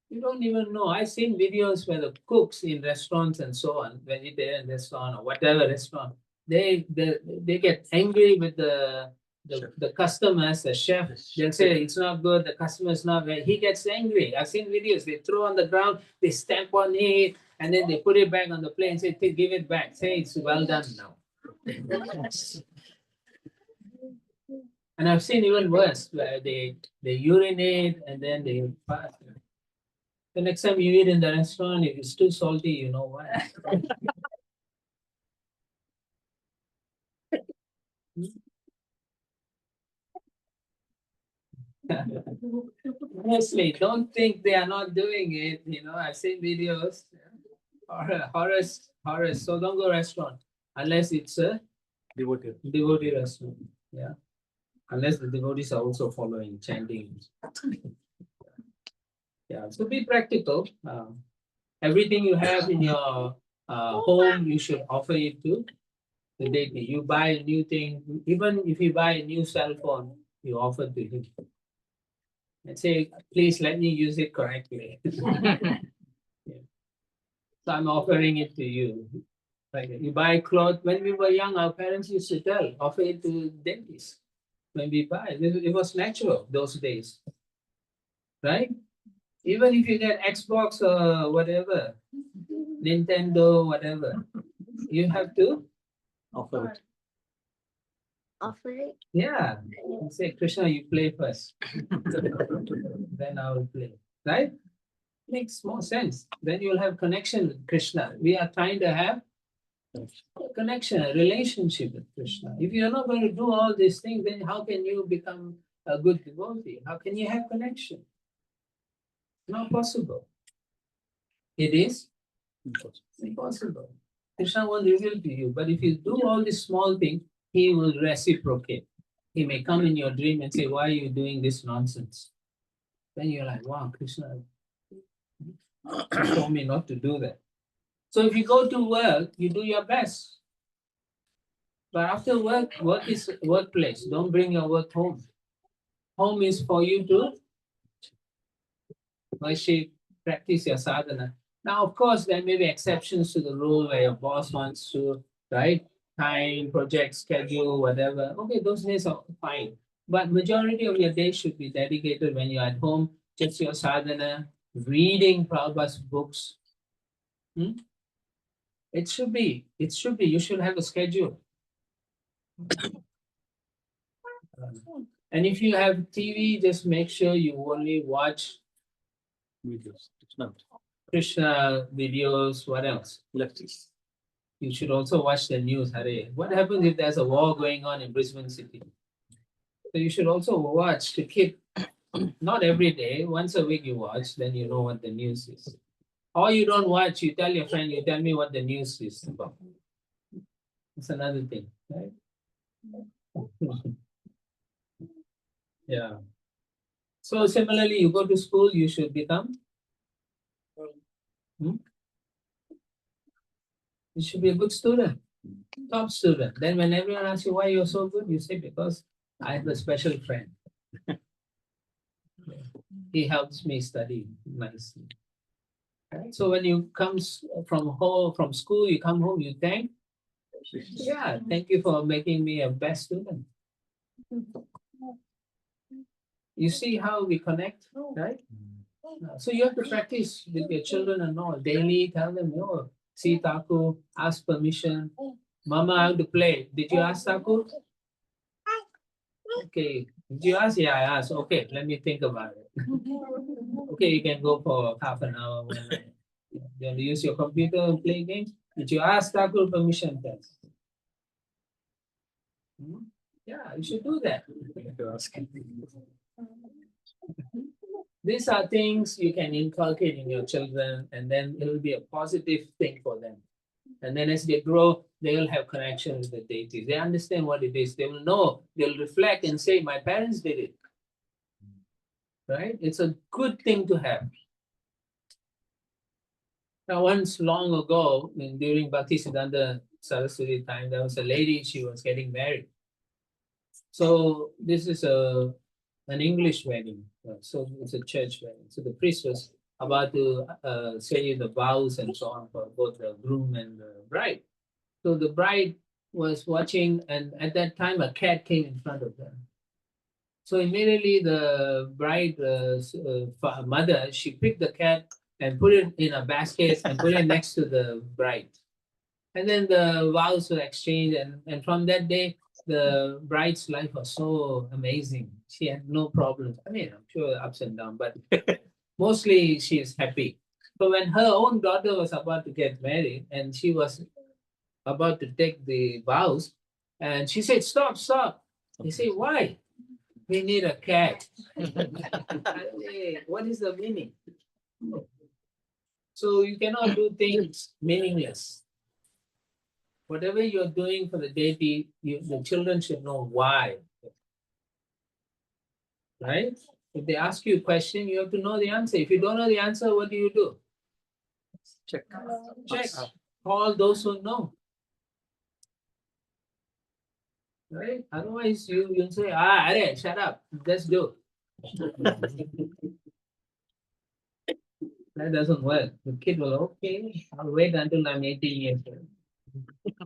You don't even know. I've seen videos where the cooks in restaurants and so on, vegetarian restaurant or whatever restaurant, they get angry with the customers, the chef. They'll say it's not good, the customer's not right. He gets angry. I've seen videos, they throw on the ground, they stamp on it, and then they put it back on the plate and say, give it back. Say it's well done now. And I've seen even worse, where they urinate and then they pass. The next time you eat in the restaurant, if it's too salty, you know why. Honestly, don't think they are not doing it. You know, I've seen videos, horror. So don't go restaurant unless it's a devotee restaurant. Yeah, unless the devotees are also following chanting. Yeah, so be practical. Everything you have in your home, you should offer it to the deity. You buy a new thing, even if you buy a new cell phone, you offer to him. And say, please let me use it correctly. Yeah. So I'm offering it to you. Like you buy clothes. When we were young, our parents used to tell, offer it to dentists. When we buy, it was natural those days, right? Even if you get Xbox or whatever, Nintendo, whatever, you have to Offer it. Offer it. Yeah, and say, Krishna, you play first. Then I will play. Right? Makes more sense. Then you'll have connection with Krishna. We are trying to have a connection, a relationship with Krishna. If you're not going to do all these things, then how can you become a good devotee? How can you have connection? Not possible. It is impossible. Krishna won't reveal to you, but if you do all these small things, he will reciprocate. He may come in your dream and say, why are you doing this nonsense? Then you're like, wow, Krishna told me not to do that. So if you go to work, you do your best. But after work is workplace. Don't bring your work home. Home is for you to worship, practice your sadhana. Now, of course, there may be exceptions to the rule where your boss wants to, right? Time, project, schedule, whatever. Okay, those days are fine. But majority of your day should be dedicated when you're at home, just your sadhana, reading Prabhupada's books. It should be. You should have a schedule. And if you have TV, just make sure you only watch Videos. It's not. Krishna videos. What else? Lectures. You should also watch the news. Hare. What happens if there's a war going on in Brisbane city? So you should also watch to keep, not every day, once a week you watch, then you know what the news is. Or you don't watch, you tell your friend, you tell me what the news is about. It's another thing, right? Yeah. So similarly, you go to school, you should become. You should be a good student, top student. Then when everyone asks you why you're so good, you say, because I have a special friend. He helps me study nicely. Right? So when you come from home, from school, you come home, you thank. Yeah, thank you for making me a best student. You see how we connect, right? So you have to practice with your children and all. Daily, tell them, yo, see Thakur, ask permission. Mama, I have to play. Did you ask Thakur? Okay. Did you ask? Yeah, I asked. Okay, let me think about it. Okay, you can go for half an hour. 1 hour. You want to use your computer and play games? Did you ask Thakur permission first? Hmm? Yeah, you should do that. You're asking. These are things you can inculcate in your children, and then it will be a positive thing for them. And then as they grow, they will have connection with the deity. They understand what it is. They will know, they'll reflect and say, my parents did it. Right? It's a good thing to have. Now, once long ago, during Bhakti Siddhanta Saraswati time, there was a lady, she was getting married. So this is an English wedding. So it's a church wedding. So the priest was about to say the vows and so on for both the groom and the bride. So the bride was watching, and at that time a cat came in front of them. So immediately the bride mother, she picked the cat and put it in a basket and put it next to the bride. And then the vows were exchanged, and from that day, the bride's life was so amazing. She had no problems. I mean, I'm sure ups and downs, but mostly she is happy. So when her own daughter was about to get married and she was about to take the vows, and she said, stop, stop. He said, why? We need a cat. Hey, what is the meaning? So you cannot do things meaningless. Whatever you're doing for the deity, the children should know why. Right? If they ask you a question, you have to know the answer. If you don't know the answer, what do you do? Check. Check. Call those who know. Right? Otherwise, you'll say, Are, shut up. Just do. That doesn't work. The kid will, okay, I'll wait until I'm 18 years old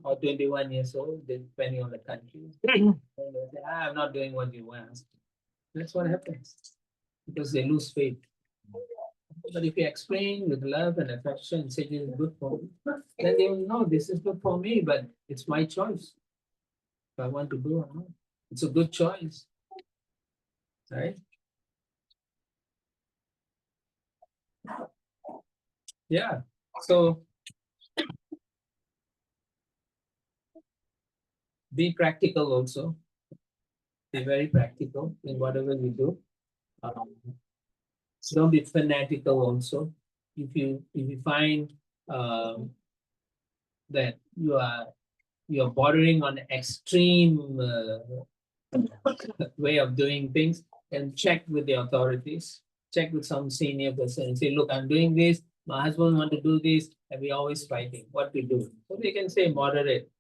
or 21 years old, depending on the country. And they'll say, I'm not doing what you want. That's what happens because they lose faith. But if you explain with love and affection, say this is good for me, then they will know this is good for me, but it's my choice. If I want to do or not. It's a good choice. Right? Yeah. So be practical also. Be very practical in whatever you do. Don't be fanatical also. If you find that you're bordering on extreme way of doing things, then check with the authorities. Check with some senior person and say, look, I'm doing this. My husband want to do this, and we always fighting. What to do? So they can say moderate.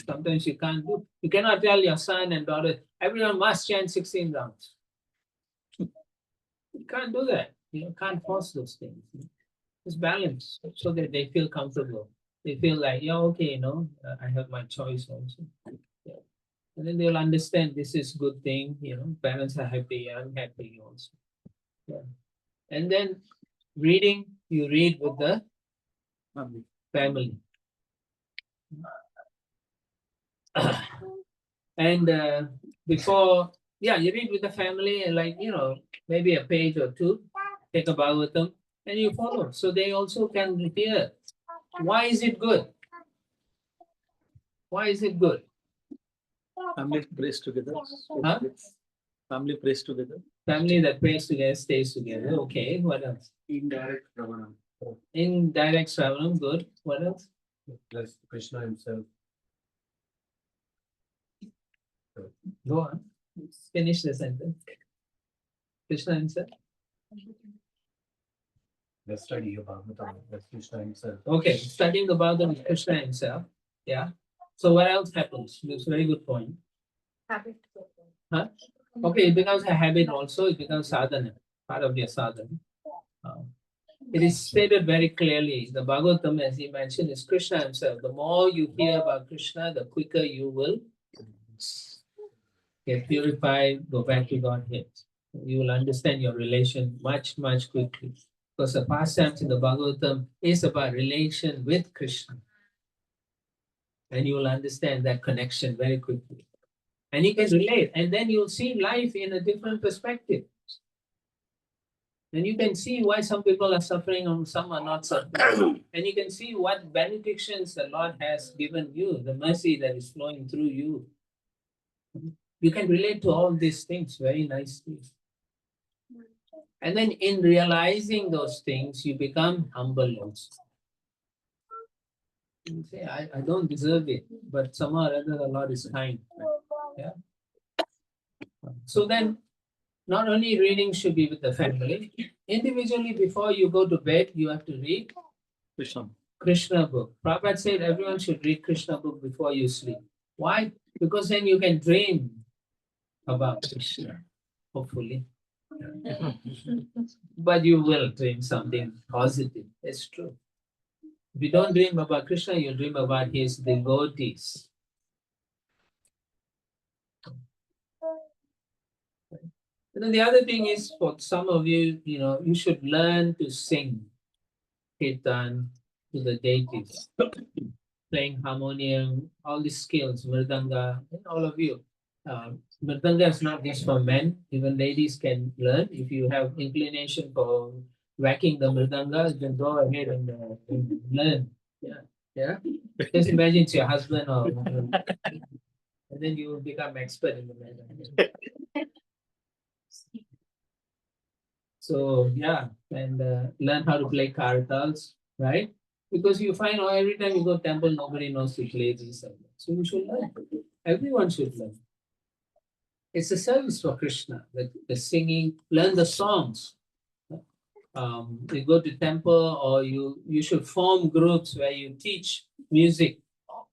Sometimes you can't do. You cannot tell your son and daughter everyone must chant 16 rounds. You can't do that. You can't force those things. It's balance so that they feel comfortable. They feel like, yeah, okay, I have my choice also. Yeah. And then they'll understand this is good thing, parents are happy, I'm happy also. Yeah. And then reading, you read with the family. And before, yeah, you read with the family and maybe a page or two, take a bow with them, and you follow. So they also can hear. Why is it good? Why is it good? Family prays together. Huh? Family prays together. Family that prays together stays together. Okay, what else? Indirect Ravanam. Indirect Shravanam, good. What else? Plus Krishna himself. Go on. Finish the sentence. Krishna himself. The study about that's Krishna himself. Okay, studying about the Krishna himself. Yeah. So what else happens? That's a very good point. Habit. Huh? Okay, it becomes a habit also. It becomes sadhana, part of your sadhana. It is stated very clearly. The Bhagavatam, as he mentioned, is Krishna himself. The more you hear about Krishna, the quicker you will get purified, go back to Godhead. You will understand your relation much, much quickly. Because the pastimes in the Bhagavatam is about relation with Krishna. And you will understand that connection very quickly. And you can relate. And then you'll see life in a different perspective. And you can see why some people are suffering and some are not suffering. And you can see what benedictions the Lord has given you, the mercy that is flowing through you. You can relate to all these things very nicely. And then in realizing those things, you become humble also. You say, I don't deserve it, but somehow or other the Lord is kind. Yeah. So then, not only reading should be with the family, individually before you go to bed, you have to read Krishna. Krishna book. Prabhupada said everyone should read Krishna book before you sleep. Why? Because then you can dream about Krishna, hopefully. But you will dream something positive. It's true. If you don't dream about Krishna, you dream about his devotees. And then the other thing is for some of you, you should learn to sing kirtan to the deities, playing harmonium, all these skills, mridanga, and all of you. Mridanga is not just for men, even ladies can learn. If you have inclination for whacking the mridanga, then go ahead and learn. Yeah. Just imagine it's your husband and then you will become expert in the mridanga. So yeah, and learn how to play kartals, right? Because you find every time you go to temple, nobody knows to play these. So you should learn. Everyone should learn. It's a service for Krishna, the singing, learn the songs. You go to temple or you should form groups where you teach music,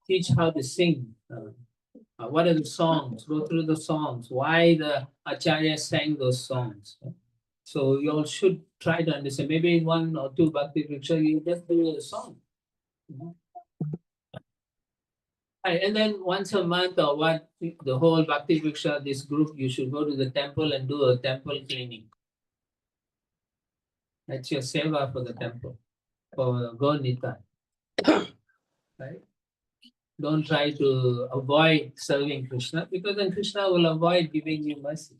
teach how to sing. What are the songs? Go through the songs. Why the Acharya sang those songs. So you all should try to understand. Maybe one or two Bhakti Vriksha, you just do a song. Right, and then once a month or what, the whole Bhakti Vriksha, this group, you should go to the temple and do a temple cleaning. That's your seva for the temple, for Gaur-Nitai. Right? Don't try to avoid serving Krishna because then Krishna will avoid giving you mercy.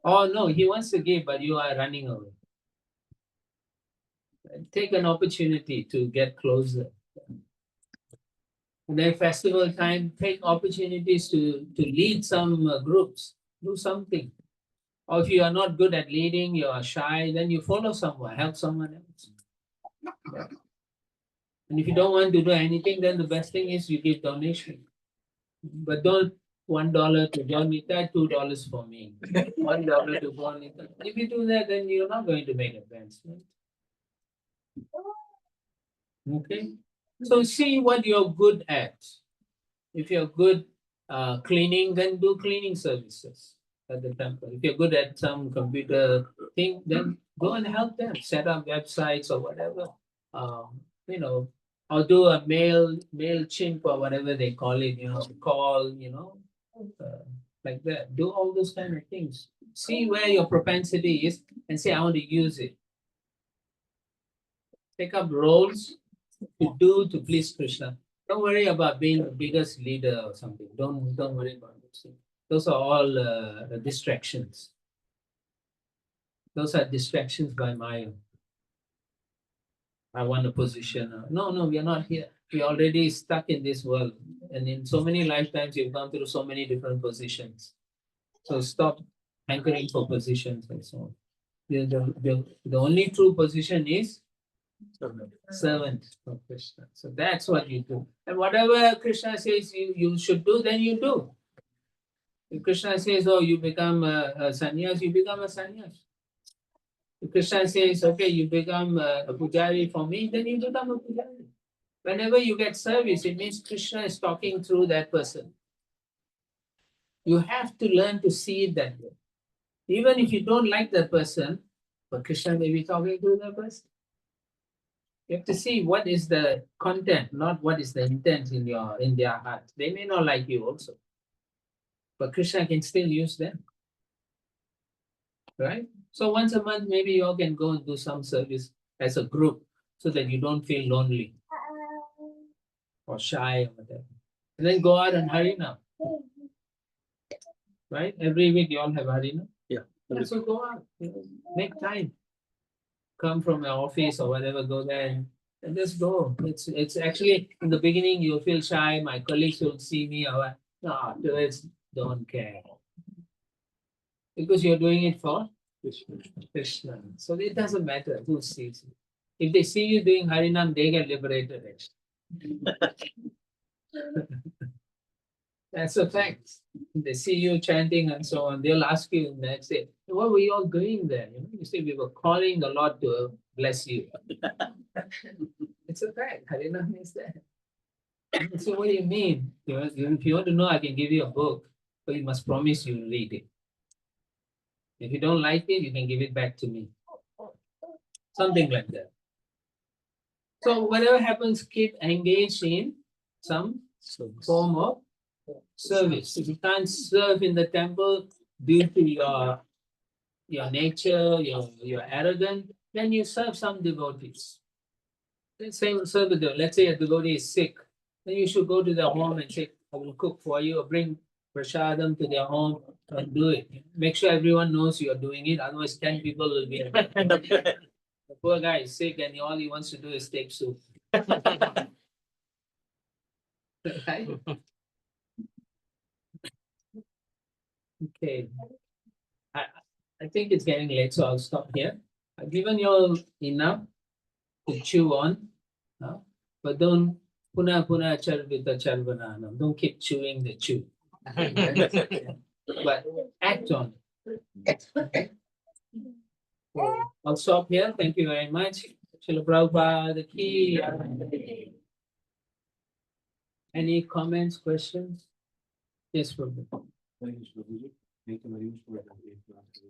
Oh no, he wants to give, but you are running away. Take an opportunity to get closer. And then festival time, take opportunities to lead some groups, do something. Or if you are not good at leading, you are shy, then you follow someone, help someone else. And if you don't want to do anything, then the best thing is you give donation. But don't $1 to John Nita, $2 for me. $1 to John Nita. If you do that, then you're not going to make advancement. Okay? So see what you're good at. If you're good cleaning, then do cleaning services at the temple. If you're good at some computer thing, then go and help them set up websites or whatever. Or do a MailChimp or whatever they call it, call, like that. Do all those kind of things. See where your propensity is and say, I want to use it. Take up roles to do to please Krishna. Don't worry about being the biggest leader or something. Don't worry about those things. Those are all distractions. Those are distractions by Maya. I want a position. No, we are not here. We're already stuck in this world. And in so many lifetimes, you've gone through so many different positions. So stop hankering for positions and so on. The only true position is servant of Krishna. So that's what you do. And whatever Krishna says you should do, then you do. If Krishna says, oh, you become a sannyas, you become a sannyas. If Krishna says, okay, you become a pujari for me, then you become a pujari. Whenever you get service, it means Krishna is talking through that person. You have to learn to see it that way. Even if you don't like that person, but Krishna may be talking to that person. You have to see what is the content, not what is the intent in their heart. They may not like you also, but Krishna can still use them. Right? So once a month, maybe you all can go and do some service as a group so that you don't feel lonely or shy or whatever. And then go out and Harina. Right? Every week you all have Harina. Yeah. So go out, make time. Come from your office or whatever, go there and just go. It's actually in the beginning you'll feel shy, my colleagues will see me or what. No, tourists don't care. Because you're doing it for Krishna. Krishna. So it doesn't matter who sees you. If they see you doing Harinam, they get liberated. That's a fact. They see you chanting and so on, they'll ask you next day, what were you all doing there? You know, you say we were calling the Lord to bless you. It's a fact. Harinam is there. So what do you mean? If you want to know, I can give you a book, but you must promise you'll read it. If you don't like it, you can give it back to me. Something like that. So whatever happens, keep engaged in some form of service. If you can't serve in the temple due to your nature, your arrogance, then you serve some devotees. Let's say serve the devotee. Let's say a devotee is sick, then you should go to their home and say, I will cook for you, or bring prasadam to their home and do it. Make sure everyone knows you are doing it, otherwise 10 people will be. The poor guy is sick and all he wants to do is take soup. Right? Okay. I think it's getting late, so I'll stop here. I've given you all enough to chew on, but don't puna charvita charvananam. Don't keep chewing the chew. But act on it. So I'll stop here. Thank you very much. Srila Prabhupada ki. Any comments, questions? Yes, Prabhupada. Thank you, Prabhuji. Thank you very much for that great class.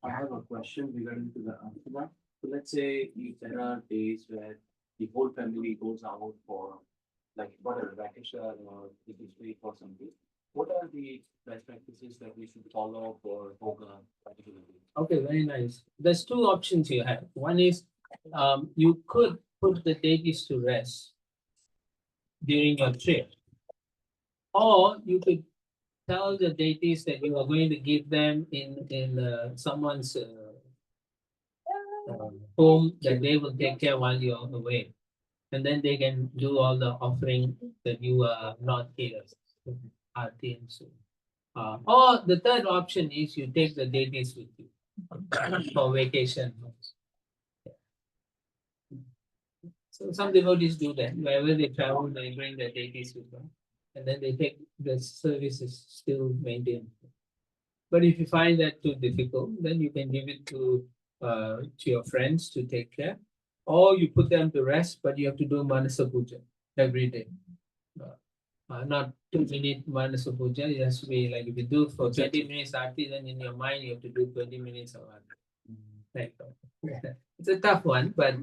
I have a question regarding to the answer. So let's say if there are days where the whole family goes out for like whatever vacation or it is week or something. What are the best practices that we should follow for yoga particularly? Okay, very nice. There's two options you have. One is you could put the deities to rest during your trip, or you could tell the deities that you are going to give them in someone's home that they will take care while you're away, and then they can do all the offering that you are not here. Aarti and so. Or the third option is you take the deities with you for vacation. So some devotees do that. Wherever they travel, they bring their deities with them, and then they take the services still maintained. But if you find that too difficult, then you can give it to your friends to take care, or you put them to rest. But you have to do Manasa Puja every day. Not 2-minute Manasa Puja. It has to be like if you do for 20 minutes Aarti, then in your mind you have to do 20 minutes of Aarti. Like that. It's a tough one, but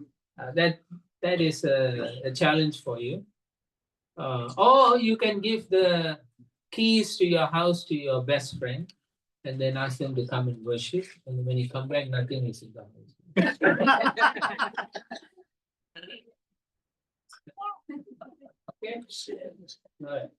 that is a challenge for you. Or you can give the keys to your house to your best friend and then ask them to come and worship. And when you come back, nothing is in the house. Okay. All right.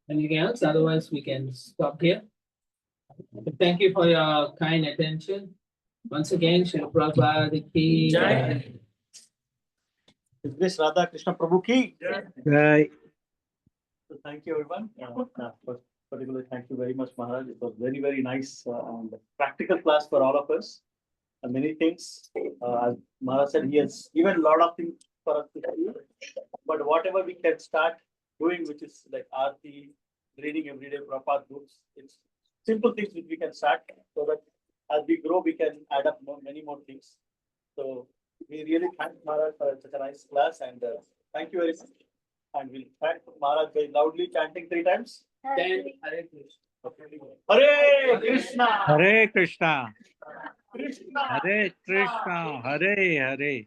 Anything else? Otherwise, we can stop here. Thank you for your kind attention. Once again, Srila Prabhupada ki jai. Is this Radha Krishna Prabhu ki? Right. So thank you everyone. Particularly thank you very much, Maharaj. It was very, very nice and practical class for all of us. And many things, as Maharaj said, he has given a lot of things for us to do. But whatever we can start doing, which is like Aarti, reading everyday Prabhupada books, it's simple things which we can start so that as we grow, we can add up many more things. So we really thank Maharaj for such a nice class and thank you very much. And we'll thank Maharaj by loudly chanting 3 times. Then Hare Krishna. Hare Krishna. Hare Krishna. Krishna. Hare Krishna. Hare Hare.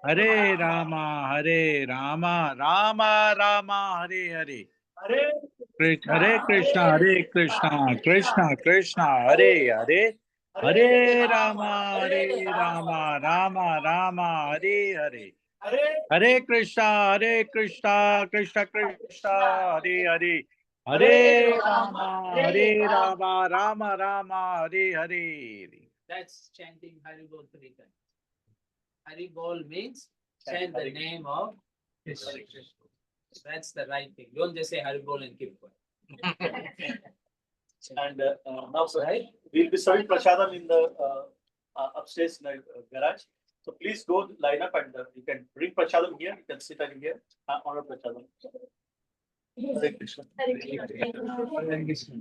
Hare Rama. Hare Rama. Rama Rama. Hare Hare. Hare Krishna. Hare Krishna. Krishna Krishna. Hare Hare. Hare Rama. Hare Rama. Rama Rama. Hare Hare. Hare Krishna. Hare Krishna. Krishna Krishna. Hare Hare. Hare Rama. Hare Rama. Rama Rama. Hare Hare. That's chanting Haribol 3 times. Haribol means chant the name of Krishna. That's the right thing. Don't just say Haribol and keep quiet. And now, sir, we'll be serving prasadam in the upstairs in the garage. So please go line up and you can bring prasadam here. You can sit over here, honor prasadam. Hare Krishna. Hare Krishna. Hare Krishna.